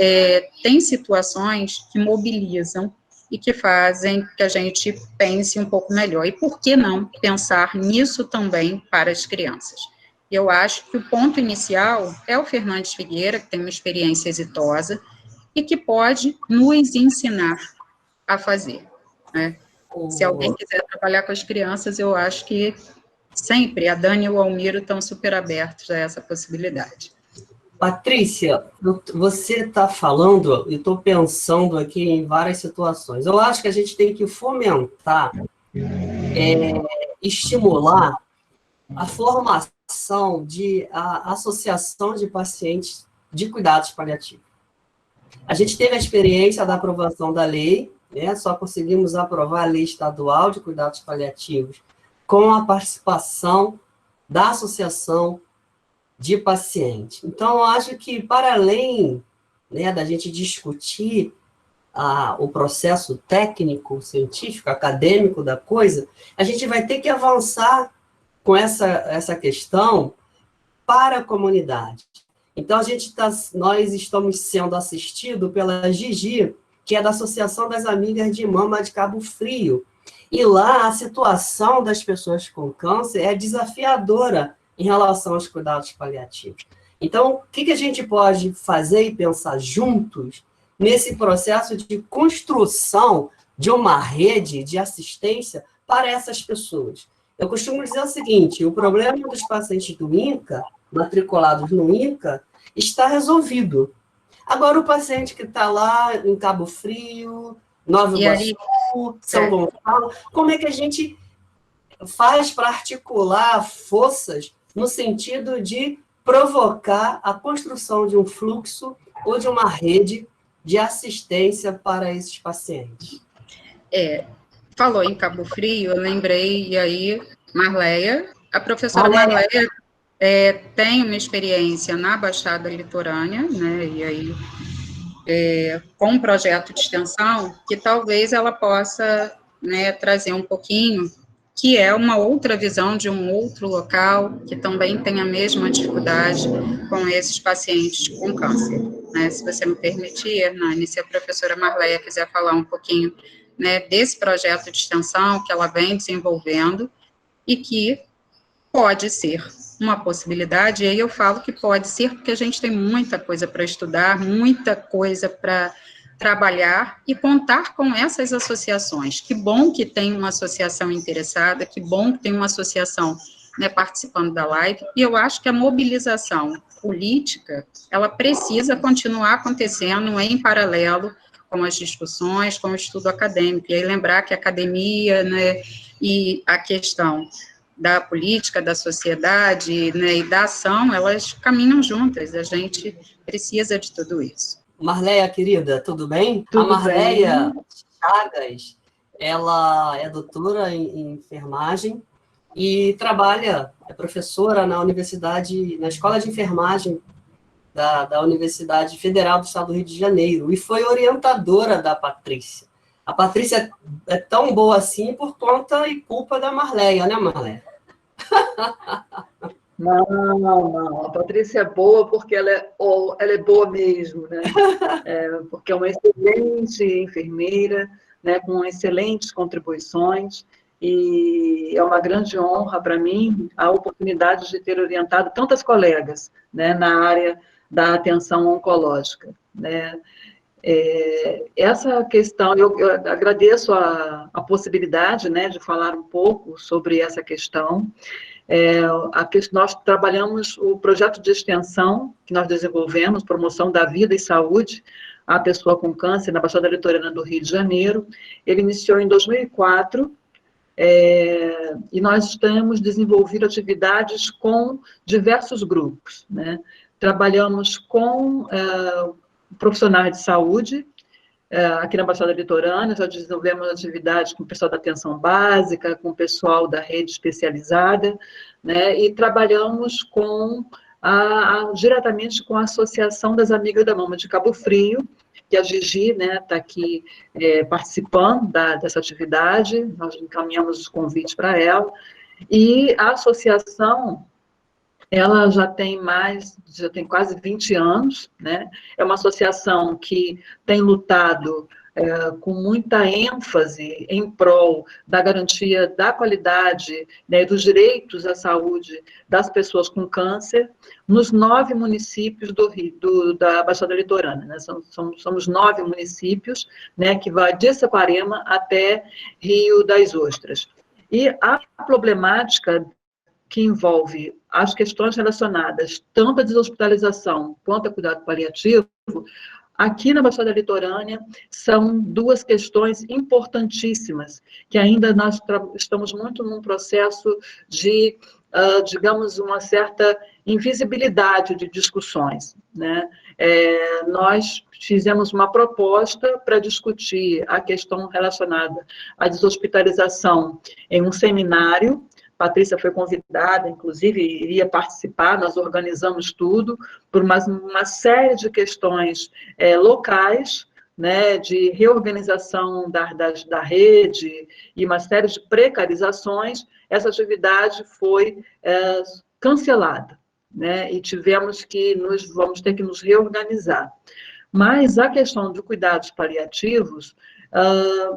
tem situações que mobilizam e que fazem que a gente pense um pouco melhor. E por que não pensar nisso também para as crianças? Eu acho que o ponto inicial é o Fernandes Figueira, que tem uma experiência exitosa e que pode nos ensinar a fazer, né? Se alguém quiser trabalhar com as crianças, eu acho que sempre a Dani e o Almiro estão super abertos a essa possibilidade. Patrícia, você está falando, eu estou pensando aqui em várias situações. Eu acho que a gente tem que fomentar, estimular a formação a associação de pacientes de cuidados paliativos. A gente teve a experiência da aprovação da lei, né? Só conseguimos aprovar a lei estadual de cuidados paliativos com a participação da associação de pacientes. Então, eu acho que, para além, né, da gente discutir o processo técnico, científico, acadêmico da coisa, a gente vai ter que avançar com essa questão para a comunidade. Então, nós estamos sendo assistidos pela Gigi, que é da Associação das Amigas de Mama de Cabo Frio. E lá, a situação das pessoas com câncer é desafiadora em relação aos cuidados paliativos. Então, o que a gente pode fazer e pensar juntos nesse processo de construção de uma rede de assistência para essas pessoas? Eu costumo dizer o seguinte, o problema dos pacientes do INCA, matriculados no INCA, está resolvido. Agora, o paciente que está lá em Cabo Frio, Nova Iguaçu, São Gonçalo, como é que a gente faz para articular forças no sentido de provocar a construção de um fluxo ou de uma rede de assistência para esses pacientes? Falou em Cabo Frio, eu lembrei, e aí, Marleia, a professora Marleia tem uma experiência na Baixada Litorânea, né, e aí, com um projeto de extensão, que talvez ela possa, né, trazer um pouquinho, que é uma outra visão de um outro local, que também tem a mesma dificuldade com esses pacientes com câncer, né? Se você me permitir, Hernani, se a professora Marleia quiser falar um pouquinho, né, desse projeto de extensão que ela vem desenvolvendo e que pode ser uma possibilidade, e aí eu falo que pode ser porque a gente tem muita coisa para estudar, muita coisa para trabalhar e contar com essas associações. Que bom que tem uma associação interessada, que bom que tem uma associação, né, participando da live, e eu acho que a mobilização política, ela precisa continuar acontecendo em paralelo com as discussões, com o estudo acadêmico, e aí lembrar que a academia, né, e a questão da política, da sociedade, né, e da ação, elas caminham juntas, a gente precisa de tudo isso. Marleia, querida, tudo bem? Tudo a Marleia bem. Chagas, ela é doutora em enfermagem e trabalha, é professora na universidade, na Escola de Enfermagem da Universidade Federal do Estado do Rio de Janeiro, e foi orientadora da Patrícia. A Patrícia é tão boa assim por conta e culpa da Marleia, né, Marleia? Não. A Patrícia é boa porque ela é boa mesmo, né? Porque é uma excelente enfermeira, né, com excelentes contribuições, e é uma grande honra para mim a oportunidade de ter orientado tantas colegas, né, na área da atenção oncológica, né? Essa questão, eu agradeço a possibilidade, né, de falar um pouco sobre essa questão. Nós trabalhamos o projeto de extensão que nós desenvolvemos, promoção da vida e saúde à pessoa com câncer na Baixada Litorânea do Rio de Janeiro. Ele iniciou em 2004, e nós temos desenvolvido atividades com diversos grupos, né? Trabalhamos com profissionais de saúde, aqui na Baixada Litorânea, já desenvolvemos atividades com o pessoal da atenção básica, com o pessoal da rede especializada, né, e trabalhamos diretamente com a Associação das Amigas da Mama de Cabo Frio, que a Gigi, né, está aqui participando dessa atividade, nós encaminhamos os convites para ela, e a associação, ela já tem quase 20 anos, né? É uma associação que tem lutado com muita ênfase em prol da garantia da qualidade, né, dos direitos à saúde das pessoas com câncer nos 9 municípios da Baixada Litorânea, né? Somos 9 municípios, né, que vai de Saquarema até Rio das Ostras. E a problemática que envolve as questões relacionadas tanto à deshospitalização quanto ao cuidado paliativo, aqui na Baixada Litorânea, são 2 questões importantíssimas, que ainda nós estamos muito num processo de, digamos, uma certa invisibilidade de discussões, né? Nós fizemos uma proposta para discutir a questão relacionada à deshospitalização em um seminário. Patrícia foi convidada, inclusive, iria participar, nós organizamos tudo, por uma série de questões locais, né, de reorganização da rede e uma série de precarizações. Essa atividade foi cancelada, né, e vamos ter que nos reorganizar. Mas a questão de cuidados paliativos,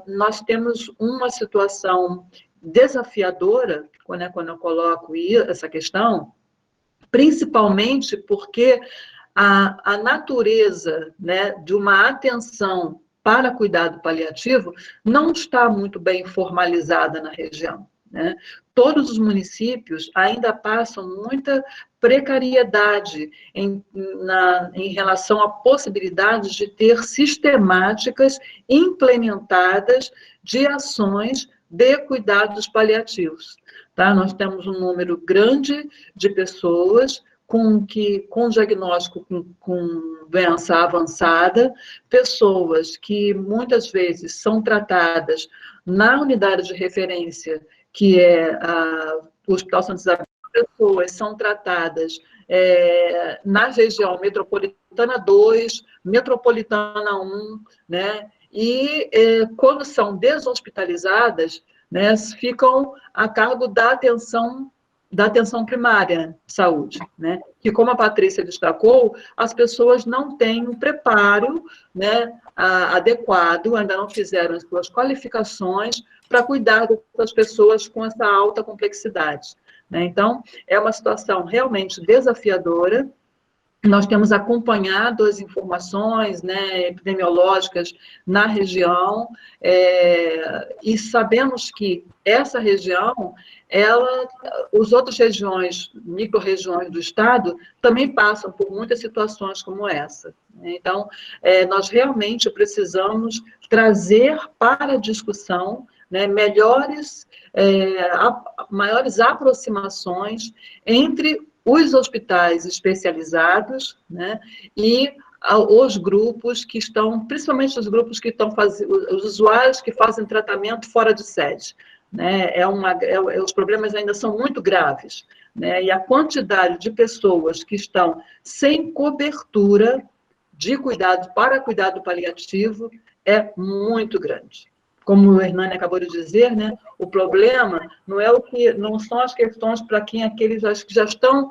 nós temos uma situação desafiadora, quando eu coloco essa questão, principalmente porque a natureza, né, de uma atenção para cuidado paliativo não está muito bem formalizada na região, né? Todos os municípios ainda passam muita precariedade em relação à possibilidade de ter sistemáticas implementadas de ações de cuidados paliativos, tá? Nós temos um número grande de pessoas com diagnóstico com doença avançada, pessoas que muitas vezes são tratadas na unidade de referência, que é o Hospital Santa Isabel, pessoas são tratadas na região metropolitana 2, metropolitana 1, né? E quando são deshospitalizadas, né, ficam a cargo da atenção primária de saúde, né? Que, como a Patrícia destacou, as pessoas não têm um preparo, né, adequado, ainda não fizeram as suas qualificações para cuidar das pessoas com essa alta complexidade, né? Então, é uma situação realmente desafiadora. Nós temos acompanhado as informações, né, epidemiológicas na região, e sabemos que essa região, as outras regiões, micro-regiões do estado, também passam por muitas situações como essa. Então, nós realmente precisamos trazer para a discussão né, maiores aproximações entre os hospitais especializados, né, e os grupos que estão, principalmente os grupos que estão fazendo, os usuários que fazem tratamento fora de sede, né, os problemas ainda são muito graves, né, e a quantidade de pessoas que estão sem cobertura de cuidado para cuidado paliativo é muito grande. Como o Hernani acabou de dizer, né, o problema não são as questões para aqueles que já estão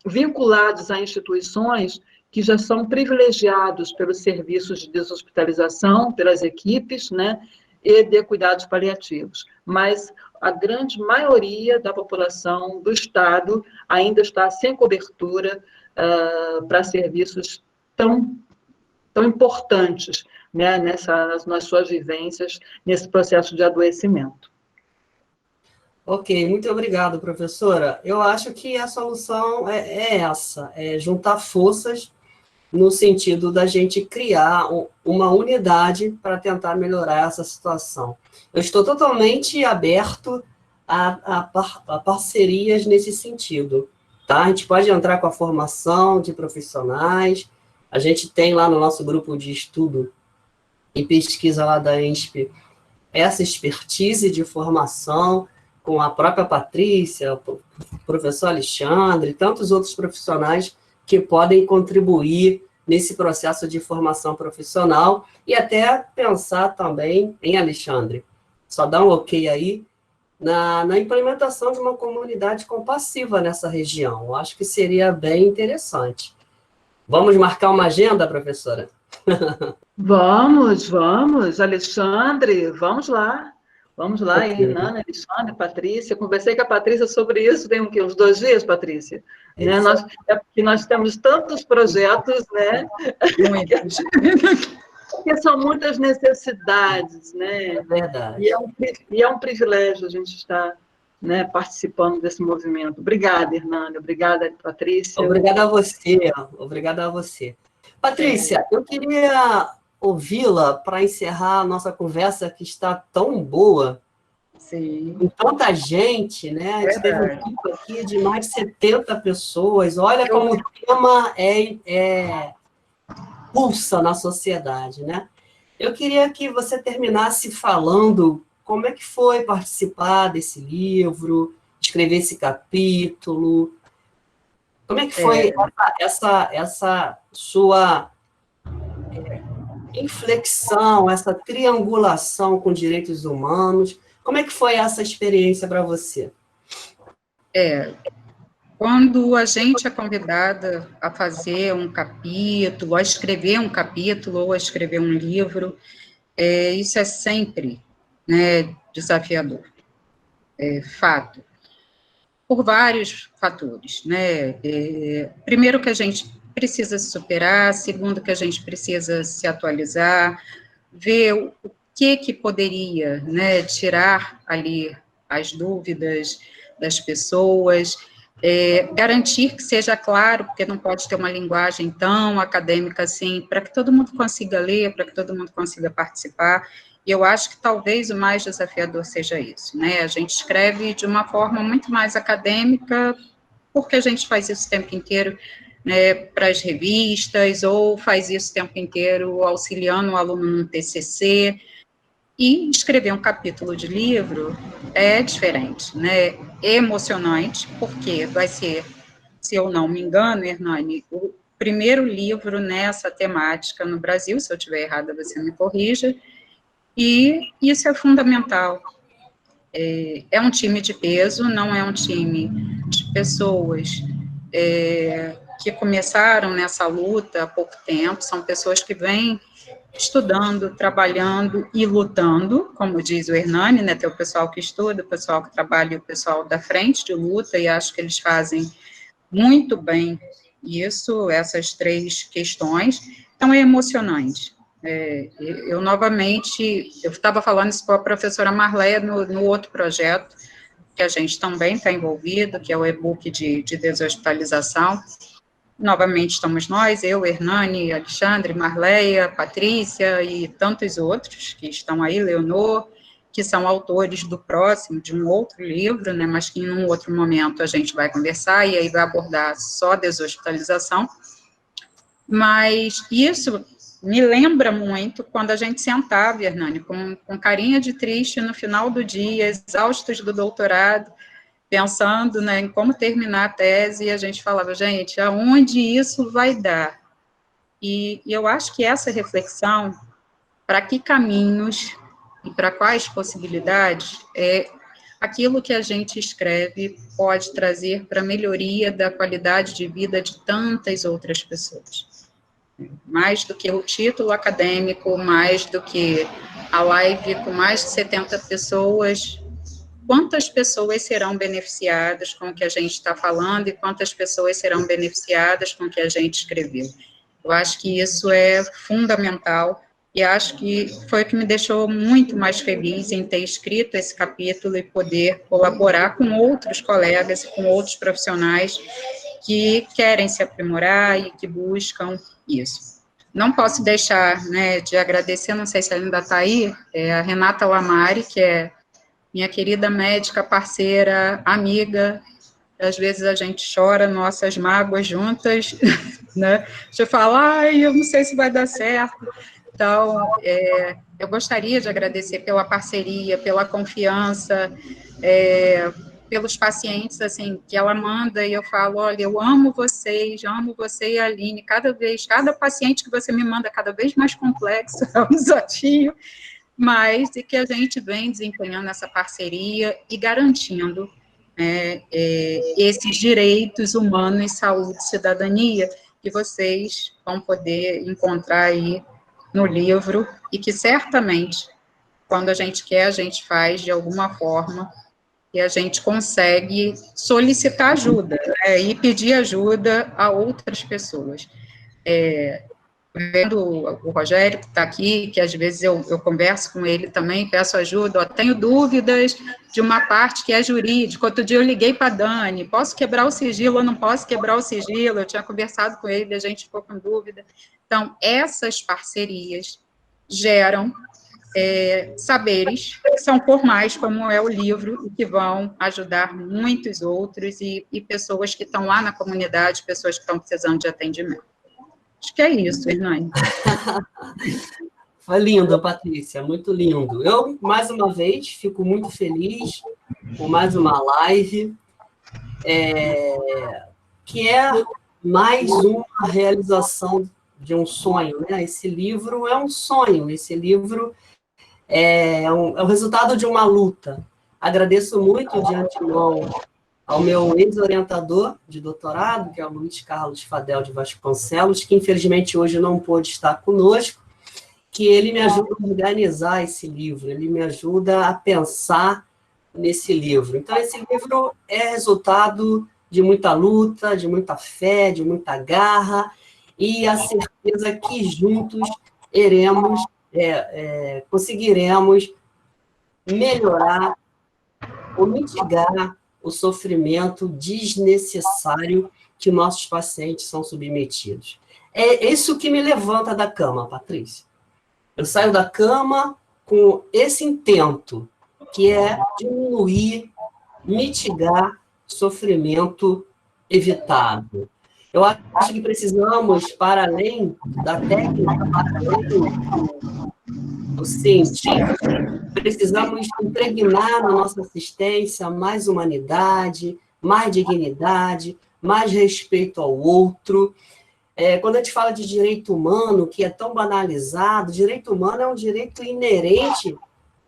vinculados a instituições que já são privilegiados pelos serviços de deshospitalização, pelas equipes, né, e de cuidados paliativos. Mas a grande maioria da população do Estado ainda está sem cobertura para serviços tão importantes, né, nas suas vivências, nesse processo de adoecimento. Ok, muito obrigado, professora. Eu acho que a solução é essa, é juntar forças no sentido da gente criar uma unidade para tentar melhorar essa situação. Eu estou totalmente aberto a parcerias nesse sentido, tá? A gente pode entrar com a formação de profissionais, a gente tem lá no nosso grupo de estudo e pesquisa lá da ENSP essa expertise de formação com a própria Patrícia, o professor Alexandre, e tantos outros profissionais que podem contribuir nesse processo de formação profissional e até pensar também, em Alexandre, só dá um ok aí, na implementação de uma comunidade compassiva nessa região. Eu acho que seria bem interessante. Vamos marcar uma agenda, professora? Vamos, Alexandre, vamos lá. Vamos lá, Okay. Hernani, Alexandre, Patrícia. Conversei com a Patrícia sobre isso, tem uns 2 dias, Patrícia? Né? Porque nós temos tantos projetos, né? Porque são muitas necessidades, né? É verdade. E é um privilégio a gente estar, né, participando desse movimento. Obrigada, Hernani. Obrigada, Patrícia. Obrigada a você. Obrigada a você. Patrícia, eu queria ouvi-la para encerrar a nossa conversa que está tão boa. Sim. Com tanta gente, né? A gente teve um grupo aqui de mais de 70 pessoas. Olha como o tema pulsa na sociedade, né? Eu queria que você terminasse falando como é que foi participar desse livro, escrever esse capítulo. Como é que foi essa sua inflexão, essa triangulação com direitos humanos? Como é que foi essa experiência para você? Quando a gente é convidada a fazer um capítulo, a escrever um capítulo ou a escrever um livro, isso é sempre, né, desafiador. Fato. Por vários fatores, né? Primeiro que a gente precisa se superar, segundo que a gente precisa se atualizar, ver o que poderia, né, tirar ali as dúvidas das pessoas, garantir que seja claro, porque não pode ter uma linguagem tão acadêmica assim, para que todo mundo consiga ler, para que todo mundo consiga participar. E eu acho que talvez o mais desafiador seja isso, né? A gente escreve de uma forma muito mais acadêmica, porque a gente faz isso o tempo inteiro, né, para as revistas, ou faz isso o tempo inteiro auxiliando o aluno no TCC, e escrever um capítulo de livro é diferente, né, é emocionante, porque vai ser, se eu não me engano, Hernani, o primeiro livro nessa temática no Brasil, se eu estiver errada, você me corrija, e isso é fundamental. É um time de peso, não é um time de pessoas que começaram nessa luta há pouco tempo, são pessoas que vêm estudando, trabalhando e lutando, como diz o Hernani, né, tem o pessoal que estuda, o pessoal que trabalha e o pessoal da frente de luta, e acho que eles fazem muito bem isso, essas 3 questões, então é emocionante. Eu estava falando isso com a professora Marleia no outro projeto, que a gente também está envolvido, que é o e-book de deshospitalização. Novamente estamos nós, eu, Hernani, Alexandre, Marleia, Patrícia e tantos outros que estão aí, Leonor, que são autores do próximo, de um outro livro, né, mas que em um outro momento a gente vai conversar, e aí vai abordar só deshospitalização. Mas isso me lembra muito quando a gente sentava, Hernani, com carinha de triste no final do dia, exaustos do doutorado, pensando, né, em como terminar a tese, e a gente falava, gente, aonde isso vai dar? E eu acho que essa reflexão, para que caminhos e para quais possibilidades, aquilo que a gente escreve pode trazer para a melhoria da qualidade de vida de tantas outras pessoas. Mais do que o título acadêmico, mais do que a live com mais de 70 pessoas, quantas pessoas serão beneficiadas com o que a gente está falando e quantas pessoas serão beneficiadas com o que a gente escreveu. Eu acho que isso é fundamental e acho que foi o que me deixou muito mais feliz em ter escrito esse capítulo e poder colaborar com outros colegas e com outros profissionais que querem se aprimorar e que buscam isso. Não posso deixar, né, de agradecer, não sei se ela ainda está aí, a Renata Lamari, que é minha querida médica, parceira, amiga. Às vezes a gente chora nossas mágoas juntas, né? Você fala, ai, eu não sei se vai dar certo. Então, eu gostaria de agradecer pela parceria, pela confiança, pelos pacientes, assim, que ela manda, e eu falo, olha, eu amo você e a Aline, cada paciente que você me manda, cada vez mais complexo, é um desafio, mas e que a gente vem desempenhando essa parceria e garantindo esses direitos humanos, saúde e cidadania, que vocês vão poder encontrar aí no livro, e que certamente, quando a gente quer, a gente faz de alguma forma, e a gente consegue solicitar ajuda, né, e pedir ajuda a outras pessoas. Vendo o Rogério, que está aqui, que às vezes eu converso com ele também, peço ajuda, tenho dúvidas de uma parte que é jurídica. Outro dia eu liguei para a Dani, posso quebrar o sigilo ou não posso quebrar o sigilo? Eu tinha conversado com ele, a gente ficou com dúvida. Então, essas parcerias geram saberes que são formais, como é o livro, e que vão ajudar muitos outros, e pessoas que estão lá na comunidade, pessoas que estão precisando de atendimento. Acho que é isso, Hernani. Foi lindo, Patrícia, muito lindo. Eu, mais uma vez, fico muito feliz por mais uma live, que é mais uma realização de um sonho, né? Esse livro é um sonho, esse livro é o resultado de uma luta. Agradeço muito de antemão ao meu ex-orientador de doutorado, que é o Luiz Carlos Fadel de Vasconcelos, que infelizmente hoje não pôde estar conosco, que ele me ajuda a organizar esse livro, ele me ajuda a pensar nesse livro. Então, esse livro é resultado de muita luta, de muita fé, de muita garra, e a certeza que juntos conseguiremos melhorar ou mitigar o sofrimento desnecessário que nossos pacientes são submetidos. É isso que me levanta da cama, Patrícia. Eu saio da cama com esse intento, que é diminuir, mitigar sofrimento evitado. Eu acho que precisamos, para além da técnica, para além do científico, precisamos impregnar na nossa assistência mais humanidade, mais dignidade, mais respeito ao outro. Quando a gente fala de direito humano, que é tão banalizado, direito humano é um direito inerente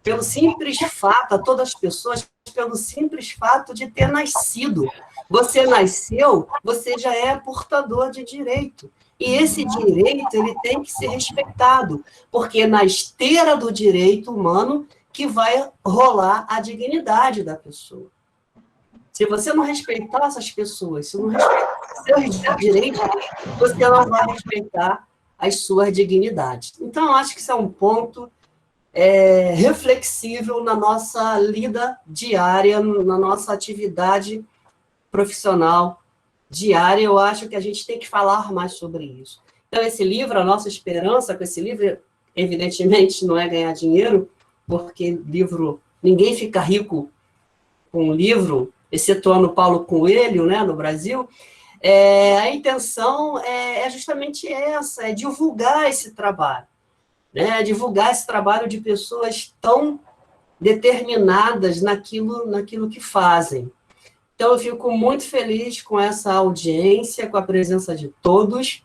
pelo simples fato, a todas as pessoas, pelo simples fato de ter nascido. Você nasceu, você já é portador de direito. E esse direito, ele tem que ser respeitado, porque é na esteira do direito humano que vai rolar a dignidade da pessoa. Se você não respeitar essas pessoas, se não respeitar seus direitos, você não vai respeitar as suas dignidades. Então, eu acho que isso é um ponto reflexível na nossa lida diária, na nossa atividade profissional diária. Eu acho que a gente tem que falar mais sobre isso. Então, esse livro, a nossa esperança com esse livro, evidentemente, não é ganhar dinheiro, porque livro, ninguém fica rico com um livro, excetuando Paulo Coelho, né, no Brasil. A intenção é justamente essa, é divulgar esse trabalho, né, divulgar esse trabalho de pessoas tão determinadas naquilo que fazem. Então, eu fico muito feliz com essa audiência, com a presença de todos,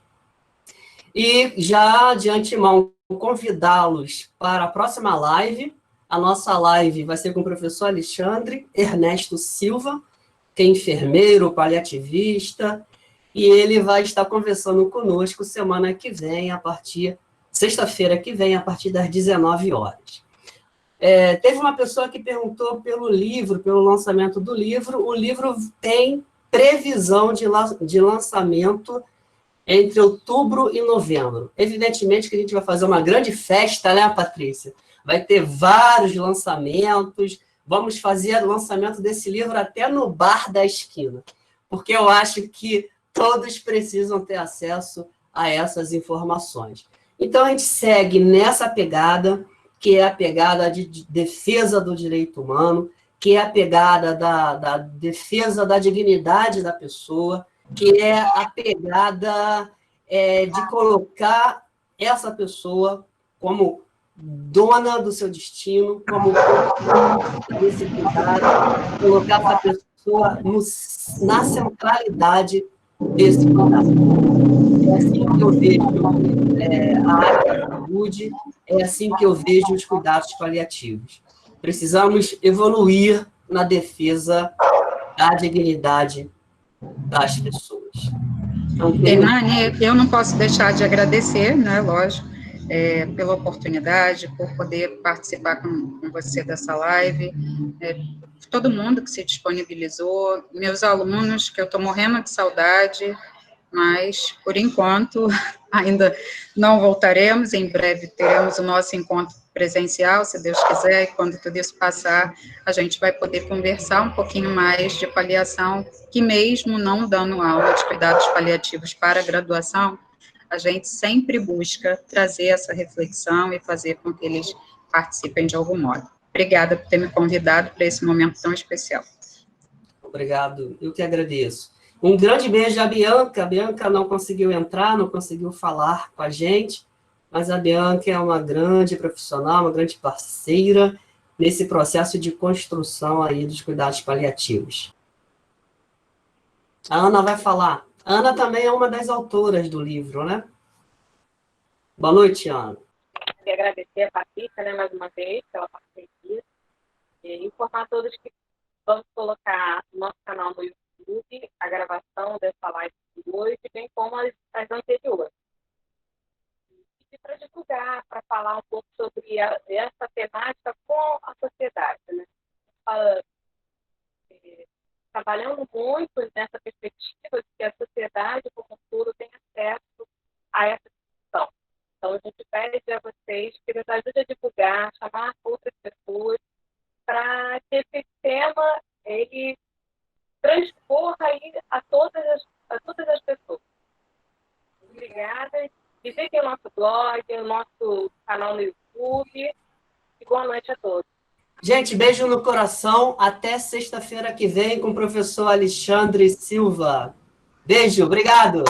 e já, de antemão, convidá-los para a próxima live. A nossa live vai ser com o professor Alexandre Ernesto Silva, que é enfermeiro, paliativista, e ele vai estar conversando conosco semana que vem, sexta-feira que vem, a partir das 19 horas. Teve uma pessoa que perguntou pelo livro, pelo lançamento do livro. O livro tem previsão de lançamento entre outubro e novembro. Evidentemente que a gente vai fazer uma grande festa, né, Patrícia? Vai ter vários lançamentos, vamos fazer o lançamento desse livro até no bar da esquina, porque eu acho que todos precisam ter acesso a essas informações. Então, a gente segue nessa pegada, que é a pegada de defesa do direito humano, que é a pegada da defesa da dignidade da pessoa, que é a pegada de colocar essa pessoa como dona do seu destino, como desse cuidado, colocar essa pessoa na centralidade desse cuidado. É assim que eu vejo a área da saúde, é assim que eu vejo os cuidados paliativos. Precisamos evoluir na defesa da dignidade das pessoas. Então, Hernani, eu não posso deixar de agradecer, né, lógico, pela oportunidade, por poder participar com você dessa live, todo mundo que se disponibilizou, meus alunos, que eu estou morrendo de saudade, mas, por enquanto, ainda não voltaremos, em breve teremos o nosso encontro presencial, se Deus quiser, e quando tudo isso passar, a gente vai poder conversar um pouquinho mais de paliação, que mesmo não dando aula de cuidados paliativos para a graduação, a gente sempre busca trazer essa reflexão e fazer com que eles participem de algum modo. Obrigada por ter me convidado para esse momento tão especial. Obrigado, eu que agradeço. Um grande beijo à Bianca. A Bianca não conseguiu entrar, não conseguiu falar com a gente, mas a Bianca é uma grande profissional, uma grande parceira nesse processo de construção aí dos cuidados paliativos. A Ana vai falar. A Ana também é uma das autoras do livro, né? Boa noite, Ana. Queria agradecer a Patrícia, né, mais uma vez, pela parceria, e informar a todos que vamos colocar no nosso canal no YouTube a gravação dessa live de hoje, bem como as anteriores. E para divulgar, para falar um pouco sobre essa temática com a sociedade, né? Trabalhando muito nessa perspectiva de que a sociedade, como um todo, tem acesso a essa discussão. Então, a gente pede a vocês que nos ajudem a divulgar, chamar outras pessoas, para que esse tema ele transcorra aí a todas as pessoas. Obrigada. Visitem o nosso blog, o nosso canal no YouTube. E boa noite a todos. Gente, beijo no coração. Até sexta-feira que vem com o professor Alexandre Silva. Beijo, obrigado.